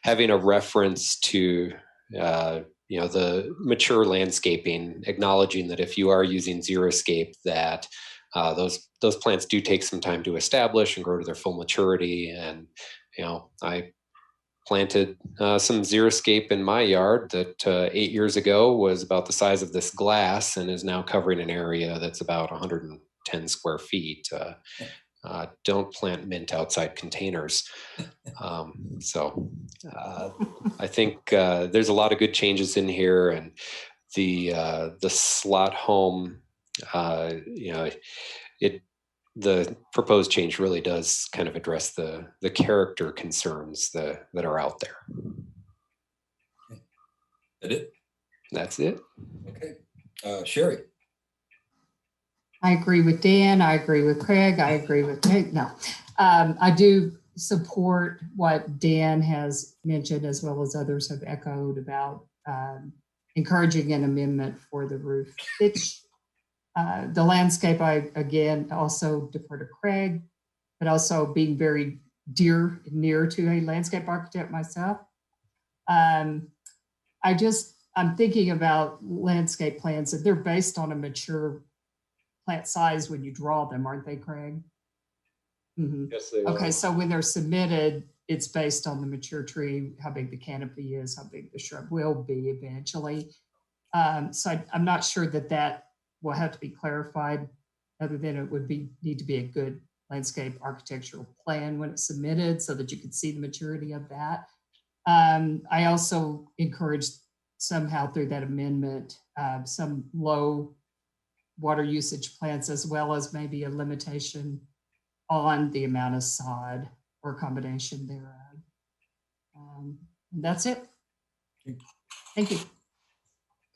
having a reference to the mature landscaping, acknowledging that if you are using xeriscape, that those plants do take some time to establish and grow to their full maturity. And I planted some xeriscape in my yard that 8 years ago was about the size of this glass and is now covering an area that's about 110 square feet. Don't plant mint outside containers. I think there's a lot of good changes in here, and the slot home, the proposed change really does kind of address the character concerns that are out there. That it? That's it. Okay. Sherry? I agree with Dan. I agree with Craig. I agree with Nick. No, I do support what Dan has mentioned, as well as others have echoed about encouraging an amendment for the roof pitch. The landscape, I again also defer to Craig, but also being very near to a landscape architect myself. I'm thinking about landscape plans, and they're based on a mature plant size when you draw them, aren't they, Craig? Mm-hmm. Yes, they okay, are. so when they're submitted, it's based on the mature tree, how big the canopy is, how big the shrub will be eventually. So I'm not sure that will have to be clarified, other than it would need to be a good landscape architectural plan when it's submitted so that you can see the maturity of that. I also encourage somehow through that amendment, some low water usage plants, as well as maybe a limitation on the amount of sod or combination thereof. And that's it. Thank you.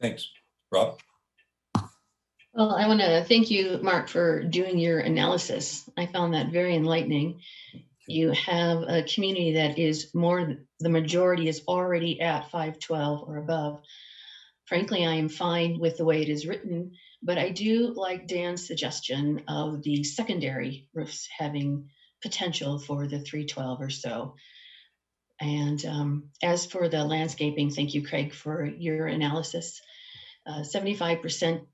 Thanks. Rob? Well, I want to thank you, Mark, for doing your analysis. I found that very enlightening. You have a community that is the majority is already at 512 or above. Frankly, I am fine with the way it is written, but I do like Dan's suggestion of the secondary roofs having potential for the 312 or so. And as for the landscaping, thank you, Craig, for your analysis. 75%,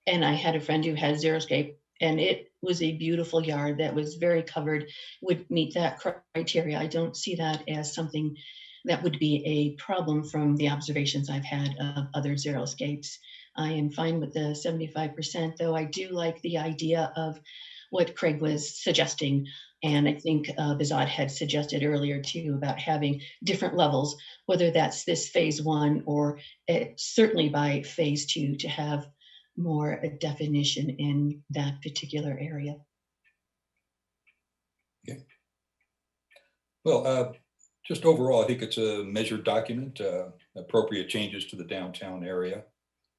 and I had a friend who had xeriscape, and it was a beautiful yard that was very covered, would meet that criteria. I don't see that as something that would be a problem from the observations I've had of other xeriscapes. I am fine with the 75%, though I do like the idea of what Craig was suggesting. And I think Behzad had suggested earlier too about having different levels, whether that's this phase 1 or certainly by phase 2 to have more a definition in that particular area. Okay. Well, just overall, I think it's a measured document, appropriate changes to the downtown area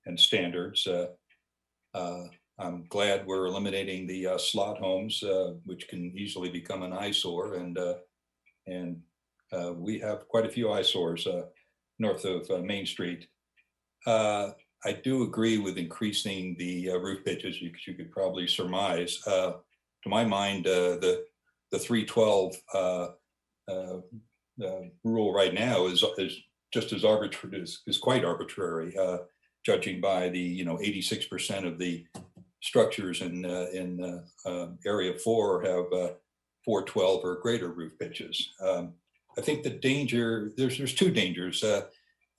and standards. I'm glad we're eliminating the slot homes, which can easily become an eyesore, and we have quite a few eyesores north of Main Street. I do agree with increasing the roof pitches. You could probably surmise. To my mind, the 312 rule right now is just as arbitrary, is quite arbitrary, judging by the 86% of the structures in area 4 have 412 or greater roof pitches. I think the danger, there's two dangers.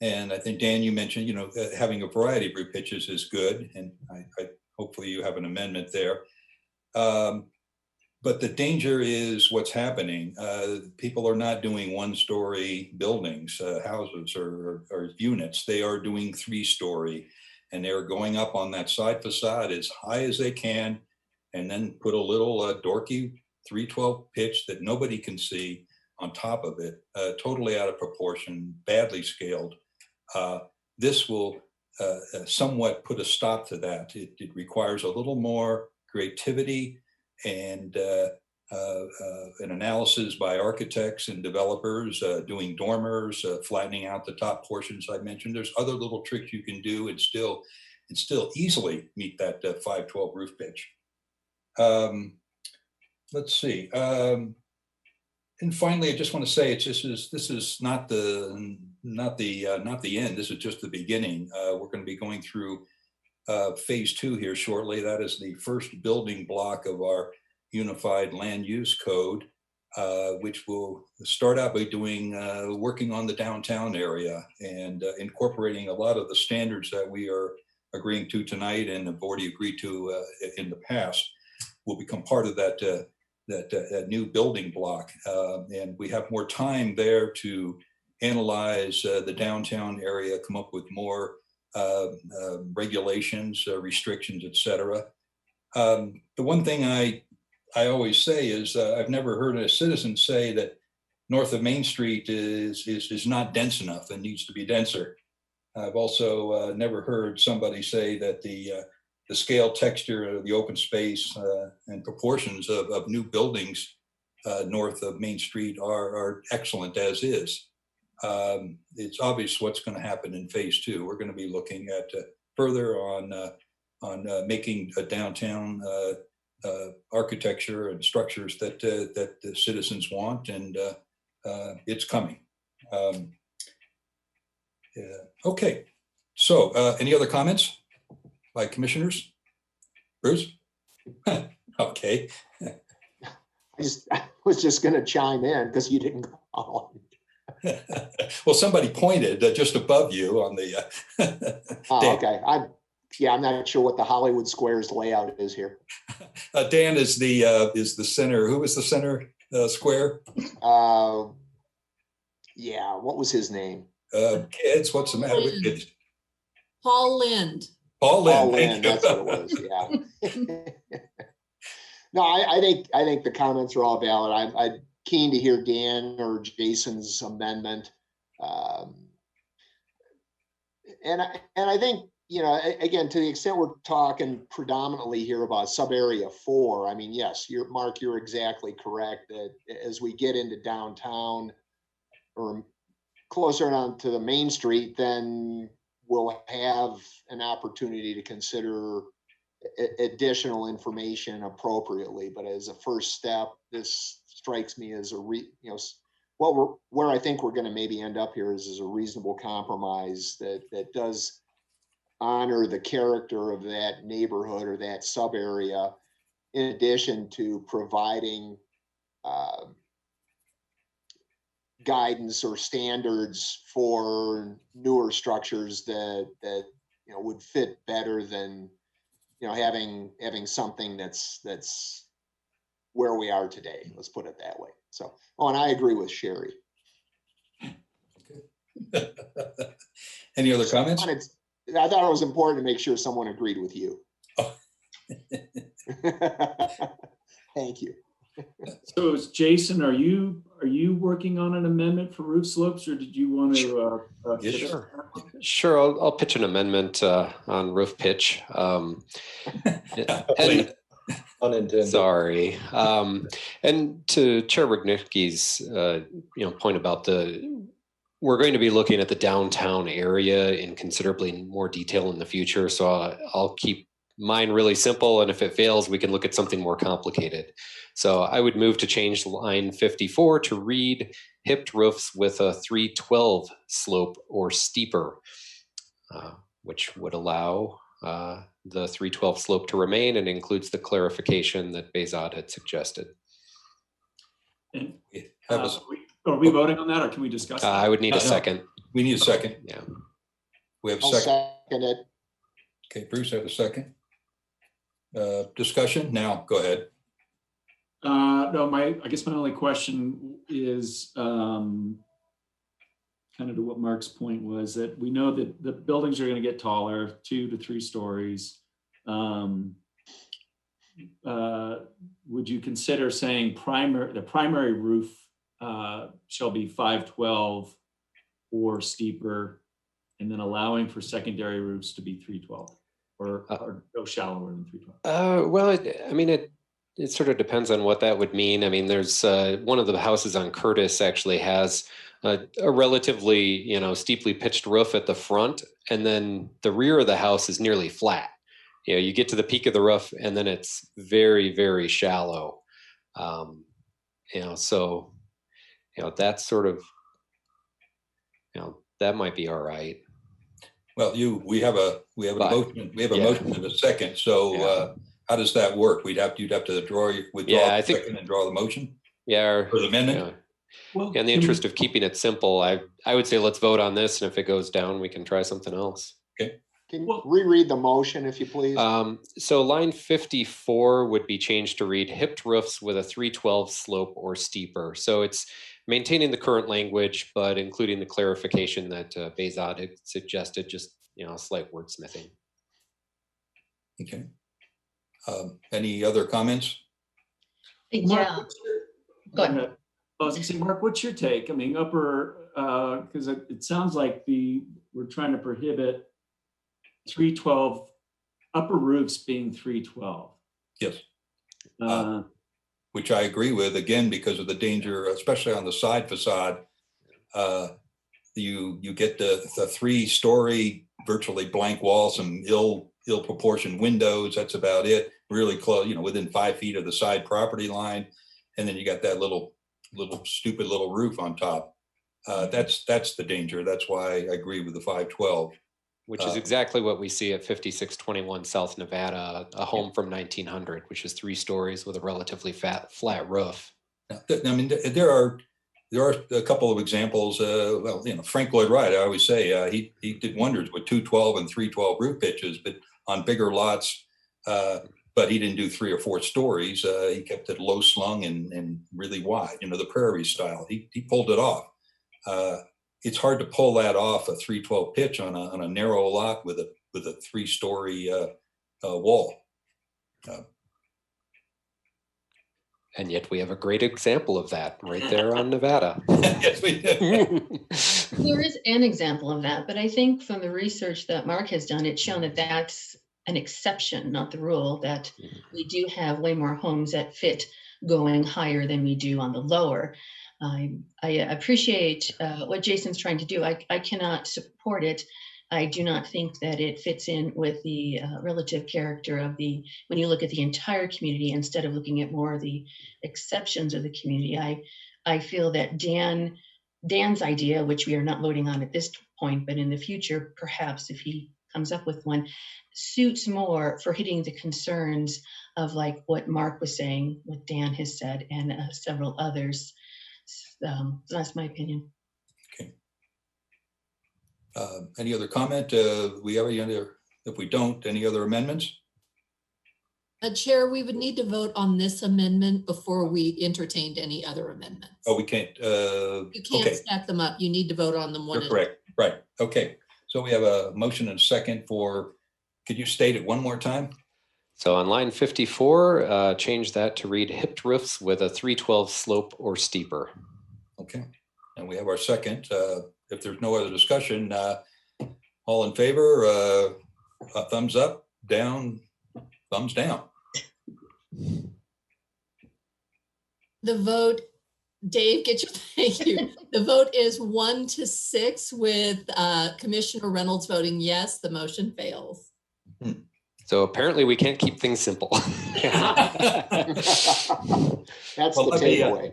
And I think, Dan, you mentioned, having a variety of roof pitches is good. And I hopefully you have an amendment there. But the danger is what's happening. People are not doing one-story buildings, houses or units. They are doing 3-story, and they're going up on that side facade as high as they can, and then put a little dorky 312 pitch that nobody can see on top of it, totally out of proportion, badly scaled. This will somewhat put a stop to that. It requires a little more creativity and an analysis by architects and developers, doing dormers, flattening out the top portions I mentioned. There's other little tricks you can do and still easily meet that 512 roof pitch. Let's see. And finally, I just want to say this is not the end. This is just the beginning. We're going to be going through phase 2 here shortly. That is the first building block of our unified land use code, which will start out by working on the downtown area and incorporating a lot of the standards that we are agreeing to tonight and have already agreed to in the past will become part of that new building block. And we have more time there to analyze the downtown area, come up with more regulations, restrictions, et cetera. The one thing I always say is I've never heard a citizen say that north of Main Street is not dense enough and needs to be denser. I've also never heard somebody say that the scale, texture, the open space, and proportions of new buildings north of Main Street are excellent as is. It's obvious what's going to happen in phase 2. We're going to be looking at further on making a downtown architecture and structures that the citizens want, and it's coming. Okay, so any other comments by commissioners? Bruce? Okay. I was just going to chime in because you didn't call. Well, somebody pointed just above you on the. Oh, okay. I'm not sure what the Hollywood Squares layout is here. Dan is the center. Who was the center square? Yeah. What was his name? Kids. What's the matter with kids? Paul Lind. Paul Lind. Paul Lind, that's what it was. Yeah. No, I think the comments are all valid. I'm keen to hear Dan or Jason's amendment, and I think, again, to the extent we're talking predominantly here about sub-area 4, I mean, yes, Mark, you're exactly correct that as we get into downtown or closer on to the Main Street, then we'll have an opportunity to consider additional information appropriately. But as a first step, this strikes me as where I think we're going to maybe end up here is a reasonable compromise that does honor the character of that neighborhood or that sub area, in addition to providing guidance or standards for newer structures that would fit better than having something that's where we are today. Let's put it that way. So, and I agree with Sherry. Okay. Any other comments? I thought it was important to make sure someone agreed with you. Oh. Thank you. So, Jason, are you working on an amendment for roof slopes, or did you want to? Sure. I'll pitch an amendment on roof pitch. Unintended. Sorry. And to Chair Rudnicki's point about we're going to be looking at the downtown area in considerably more detail in the future. So I'll keep mine really simple, and if it fails, we can look at something more complicated. So I would move to change line 54 to read hipped roofs with a 312 slope or steeper, which would allow the 312 slope to remain and includes the clarification that Behzad had suggested. And, are we voting on that, or can we discuss that? I would need a second. We need a second. Yeah. We have a I'll second. second it. Okay, Bruce, have a second. Discussion now, go ahead. No, I guess my only question is kind of to what Mark's point was, that we know that the buildings are going to get taller, 2 to 3 stories. Would you consider saying the primary roof shall be 512 or steeper, and then allowing for secondary roofs to be 312 or no shallower than 312? Well, it sort of depends on what that would mean. I mean, there's one of the houses on Curtis actually has a relatively, steeply pitched roof at the front, and then the rear of the house is nearly flat. You get to the peak of the roof, and then it's very, very shallow. So that's sort of, that might be all right. Well, we have a motion. We have a motion in a second. So how does that work? You'd have to withdraw the second and draw the motion. Yeah. For the amendment. Yeah. Well, in the interest of keeping it simple, I would say let's vote on this, and if it goes down, we can try something else. Okay. Can you reread the motion, if you please? So line 54 would be changed to read hipped roofs with a 312 slope or steeper. So it's maintaining the current language, but including the clarification that Behzad had suggested, just, slight wordsmithing. Okay. Any other comments? Yeah. Go ahead. I was going to say, Mark, what's your take? I mean, because it sounds like we're trying to prohibit 312 upper roofs being 312. Yes. Which I agree with, again, because of the danger, especially on the side facade. You get the 3-story virtually blank wall, some ill proportioned windows. That's about it. Really close, within 5 feet of the side property line, and then you got that little stupid little roof on top. That's the danger. That's why I agree with the 512. Which is exactly what we see at 5621 South Nevada, a home from 1900, which is 3 stories with a relatively flat roof. I mean, there are a couple of examples. Frank Lloyd Wright, I always say, he did wonders with 212 and 312 roof pitches, but on bigger lots. But he didn't do 3 or 4 stories. He kept it low slung and really wide, the prairie style. He pulled it off. It's hard to pull that off, a 312 pitch on a narrow lot with a 3-story wall. And yet we have a great example of that right there on Nevada. Yes, we do. There is an example of that, but I think from the research that Mark has done, it's shown that that's an exception, not the rule, that we do have way more homes that fit going higher than we do on the lower. I appreciate what Jason's trying to do. I cannot support it. I do not think that it fits in with the relative character of when you look at the entire community instead of looking at more of the exceptions of the community. I feel that Dan's idea, which we are not voting on at this point, but in the future, perhaps if he comes up with one, suits more for hitting the concerns of like what Mark was saying, what Dan has said, and several others. That's my opinion. Okay. Any other comment? If we don't, any other amendments? Chair, we would need to vote on this amendment before we entertained any other amendments. Oh, we can't. You can't stack them up. You need to vote on them one. You're correct. Right. Okay. So we have a motion and a second could you state it one more time? So on line 54, change that to read hipped roofs with a 312 slope or steeper. Okay. And we have our second. If there's no other discussion, all in favor, a thumbs up, down, thumbs down. The vote, Dave, thank you. The vote is 1-6 with Commissioner Reynolds voting yes. The motion fails. So apparently we can't keep things simple. That's the takeaway.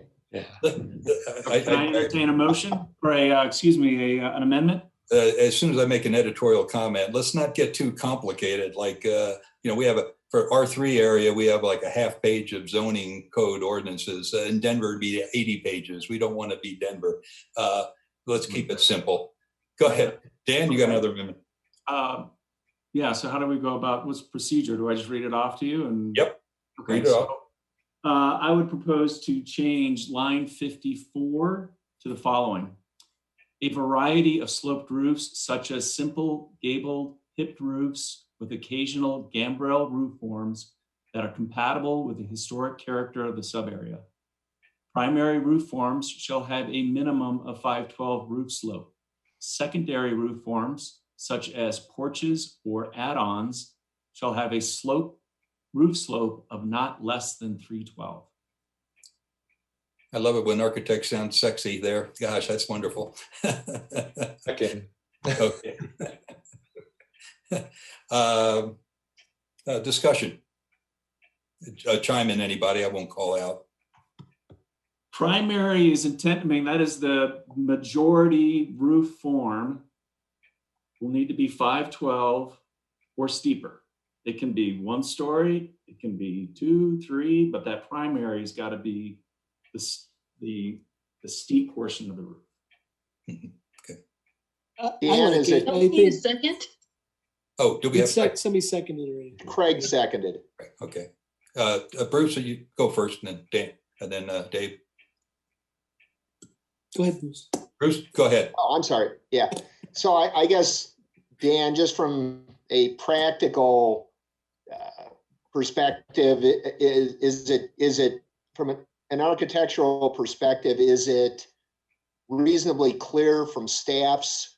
Can I entertain a motion or an amendment? As soon as I make an editorial comment, let's not get too complicated. Like, we have for R3 area, we have like a half page of zoning code ordinances. In Denver, it'd be 80 pages. We don't want to be Denver. Let's keep it simple. Go ahead. Dan, you got another amendment? Yeah, so how do we go about, what's the procedure? Do I just read it off to you? And Yep. Okay, Read it so off. I would propose to change line 54 to the following. A variety of sloped roofs, such as simple gabled hipped roofs with occasional gambrel roof forms that are compatible with the historic character of the subarea. Primary roof forms shall have a minimum of 512 roof slope. Secondary roof forms, such as porches or add-ons, shall have a roof slope of not less than 312. I love it when architects sound sexy there. Gosh, that's wonderful. Okay. Okay. Discussion. Chime in, anybody. I won't call out. Primary is intent, I mean, that is the majority roof form will need to be 512 or steeper. It can be 1 story, it can be 2, 3, but that primary's got to be the steep portion of the roof. Okay. I Dan, like is it. it- I Don't need a think second? Oh, do we have? somebody seconded already. Craig seconded. Okay. Bruce, so you go first, and then Dan, and then Dave. Go ahead, Bruce. Bruce, go ahead. Oh, I'm sorry. Yeah. So I guess, Dan, just from a practical perspective, is it from an architectural perspective, is it reasonably clear from staff's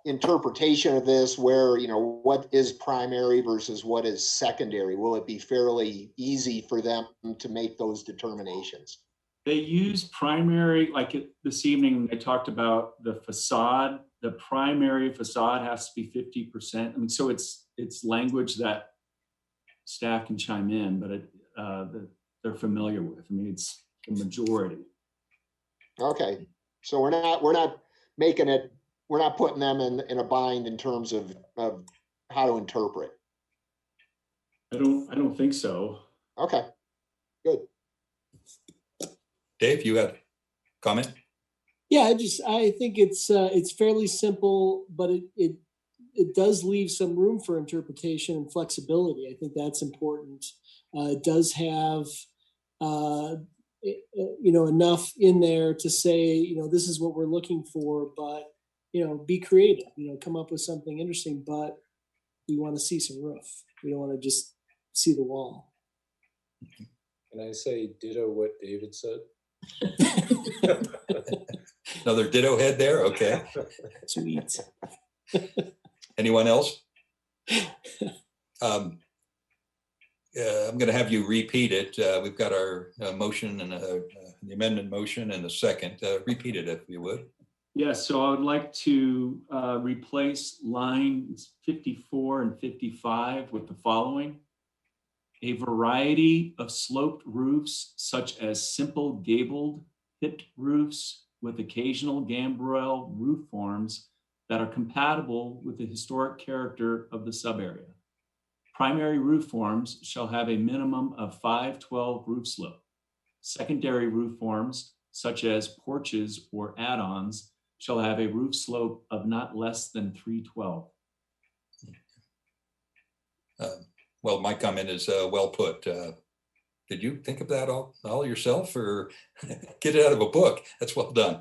interpretation of this where, what is primary versus what is secondary? Will it be fairly easy for them to make those determinations? They use primary, like this evening, they talked about the facade. The primary facade has to be 50%. I mean, so it's language that staff can chime in, but that they're familiar with. I mean, it's the majority. Okay, so we're not making it, we're not putting them in a bind in terms of how to interpret. I don't think so. Okay, good. Dave, you have a comment? Yeah, I think it's fairly simple, but it does leave some room for interpretation and flexibility. I think that's important. It does have enough in there to say, this is what we're looking for, but be creative, come up with something interesting, but we want to see some roof. We don't want to just see the wall. Can I say ditto what David said? Another ditto head there. Okay. Sweet. Anyone else? I'm going to have you repeat it. We've got our motion and the amendment motion and the second. Repeat it if you would. Yes, so I would like to replace lines 54 and 55 with the following. A variety of sloped roofs, such as simple gabled hipped roofs with occasional gambrel roof forms that are compatible with the historic character of the subarea. Primary roof forms shall have a minimum of 512 roof slope. Secondary roof forms, such as porches or add-ons, shall have a roof slope of not less than 312. Well, my comment is well put. Did you think of that all yourself, or get it out of a book? That's well done.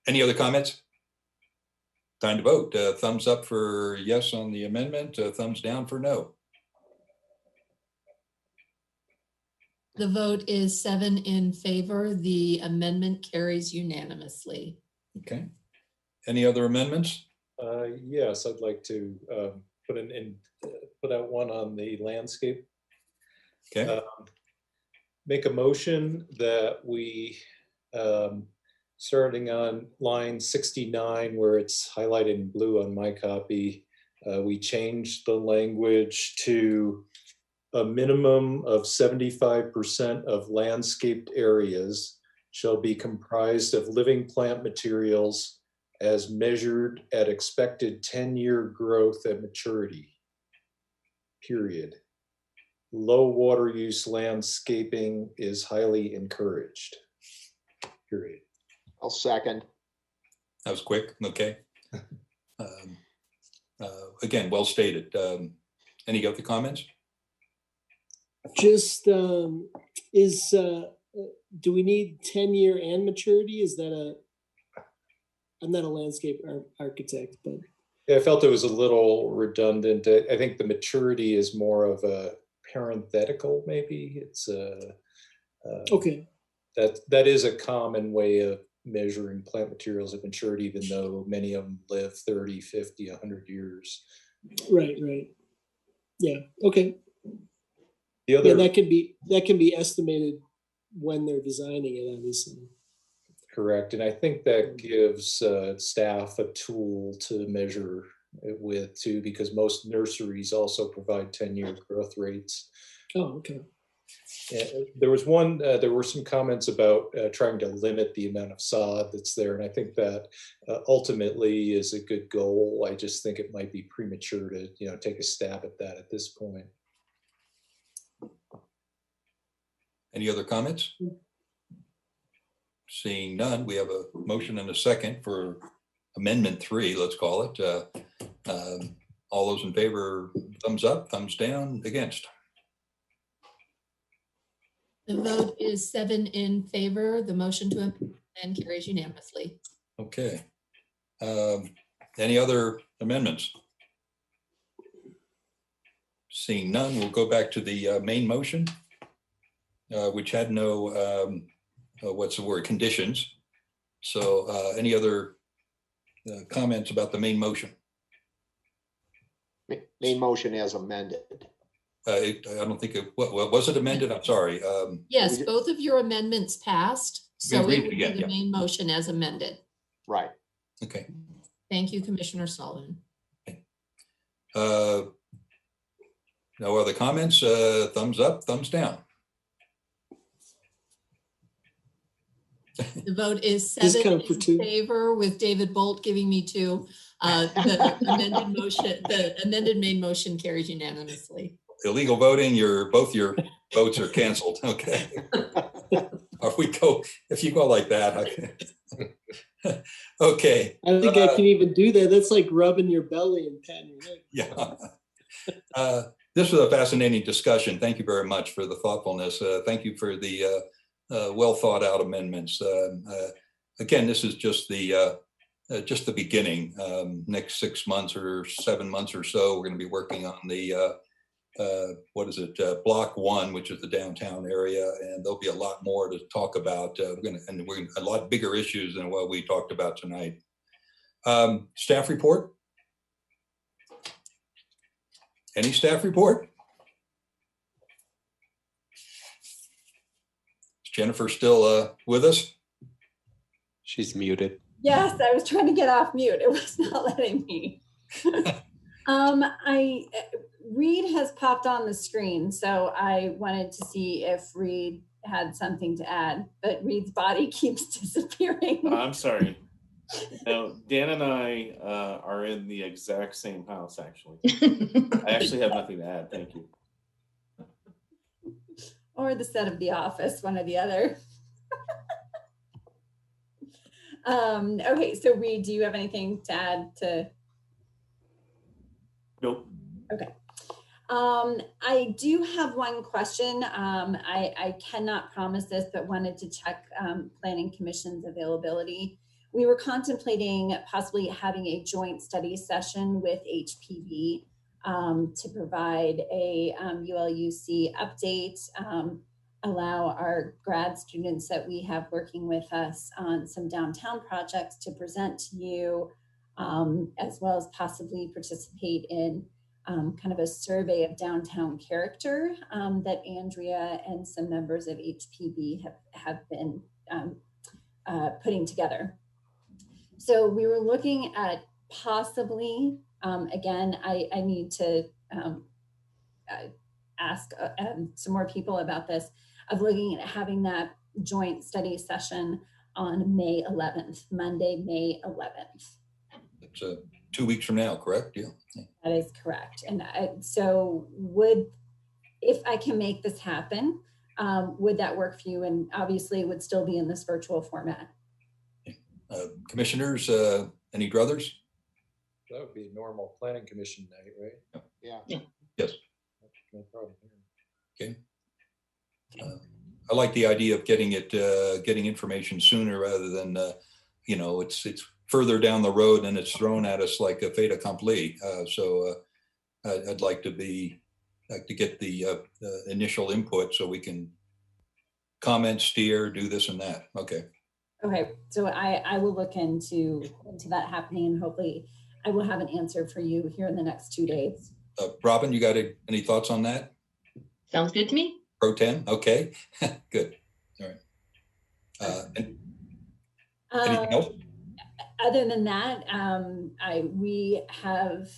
Any other comments? Time to vote. Thumbs up for yes on the amendment, thumbs down for no. The vote is 7 in favor. The amendment carries unanimously. Okay. Any other amendments? Yes, I'd like to put out one on the landscape. Okay. Make a motion that we, starting on line 69, where it's highlighted in blue on my copy, we change the language to a minimum of 75% of landscaped areas shall be comprised of living plant materials as measured at expected 10-year growth at maturity, period. Low water use landscaping is highly encouraged, period. I'll second. That was quick. Okay. Again, well stated. Any other comments? Just do we need 10-year and maturity? Is that I'm not a landscape architect, but Yeah, I felt it was a little redundant. I think the maturity is more of a parenthetical, maybe. It's okay. That is a common way of measuring plant materials of maturity, even though many of them live 30, 50, 100 years. Right. Yeah. Okay. The other, yeah, that can be estimated when they're designing it, obviously. correct. And I think that gives staff a tool to measure it with too, because most nurseries also provide 10-year growth rates. Oh, okay. There were some comments about trying to limit the amount of sod that's there. And I think that ultimately is a good goal. I just think it might be premature to, take a stab at that at this point. Any other comments? Seeing none, we have a motion and a second for Amendment 3, let's call it. All those in favor, thumbs up, thumbs down, against? The vote is 7 in favor. The motion to amend carries unanimously. Okay. Any other amendments? Seeing none, we'll go back to the main motion, which had no, conditions. So any other comments about the main motion? Main motion as amended. I don't think it, was it amended? I'm sorry. Yes, both of your amendments passed. So read it it would again, be the main motion as amended. Right. Okay. Thank you, Commissioner Sullivan. No other comments? Thumbs up, thumbs down. The vote is 7 in favor, with David Bolt giving me 2. The amended main motion carries unanimously. Illegal voting, both your votes are canceled. Okay. If you go like that. Okay. I don't think I can even do that. That's like rubbing your belly and patting your head. Yeah. This was a fascinating discussion. Thank you very much for the thoughtfulness. Thank you for the well thought out amendments. Again, this is just the beginning. Next 6 months or 7 months or so, we're going to be working on the Block 1, which is the downtown area, and there'll be a lot more to talk about. We're a lot bigger issues than what we talked about tonight. Staff report? Any staff report? Is Jennifer still with us? She's muted. Yes, I was trying to get off mute. It was not letting me. Reed has popped on the screen, so I wanted to see if Reed had something to add, but Reed's body keeps disappearing. I'm sorry. No, Dan and I are in the exact same house, actually. I actually have nothing to add. Thank you. Or the set of The Office, one or the other. Okay, so Reed, do you have anything to add to? Nope. Okay. I do have one question. I cannot promise this, but wanted to check Planning Commission's availability. We were contemplating possibly having a joint study session with HPB to provide a ULUC update, allow our grad students that we have working with us on some downtown projects to present to you, as well as possibly participate in kind of a survey of downtown character that Andrea and some members of HPB have been putting together. So we were looking at possibly, again, I need to ask some more people about this, of looking at having that joint study session on May 11th, Monday, May 11th. It's 2 weeks from now, correct? Yeah. That is correct. And so if I can make this happen, would that work for you? And obviously it would still be in this virtual format. Commissioners, any druthers? That would be normal planning commission night, right? Yeah. Yes. No problem. Okay. I like the idea of getting information sooner rather than, it's further down the road and it's thrown at us like a fait accompli. So I'd like to get the initial input so we can comment, steer, do this and that. Okay. Okay, so I will look into that happening, and hopefully I will have an answer for you here in the next 2 days. Robin, you got any thoughts on that? Sounds good to me. Pro tem, okay, good. All right. Anything else? Other than that, we have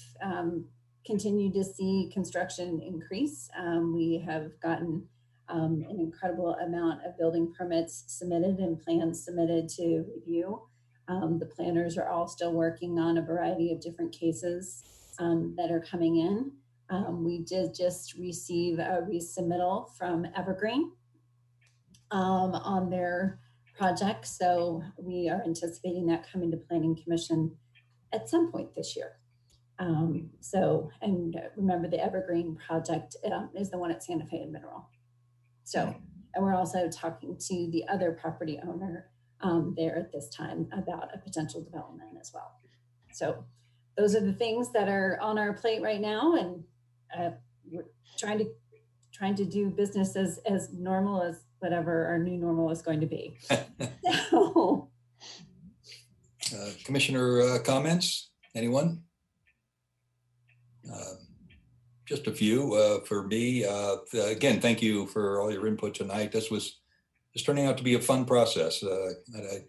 continued to see construction increase. We have gotten an incredible amount of building permits submitted and plans submitted to review. The planners are all still working on a variety of different cases that are coming in. We did just receive a resubmittal from Evergreen on their project. So we are anticipating that coming to Planning Commission at some point this year. And remember, the Evergreen project is the one at Santa Fe and Mineral. So, and we're also talking to the other property owner there at this time about a potential development as well. So those are the things that are on our plate right now, and we're trying to do business as normal as whatever our new normal is going to be. So. Commissioner comments? Anyone? Just a few for me. Again, thank you for all your input tonight. This was turning out to be a fun process.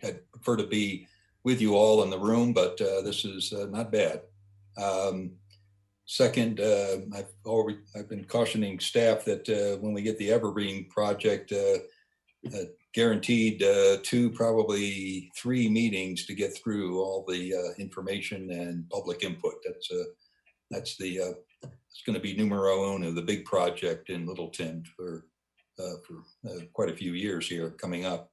I'd prefer to be with you all in the room, but this is not bad. Second, I've been cautioning staff that when we get the Evergreen project, guaranteed 2, probably 3 meetings to get through all the information and public input. It's going to be numero uno, the big project in Littleton for quite a few years here coming up.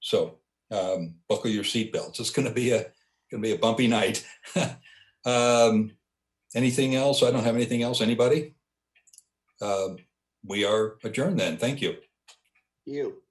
So buckle your seatbelts. It's going to be a bumpy night. Anything else? I don't have anything else. Anybody? We are adjourned then. Thank you. You.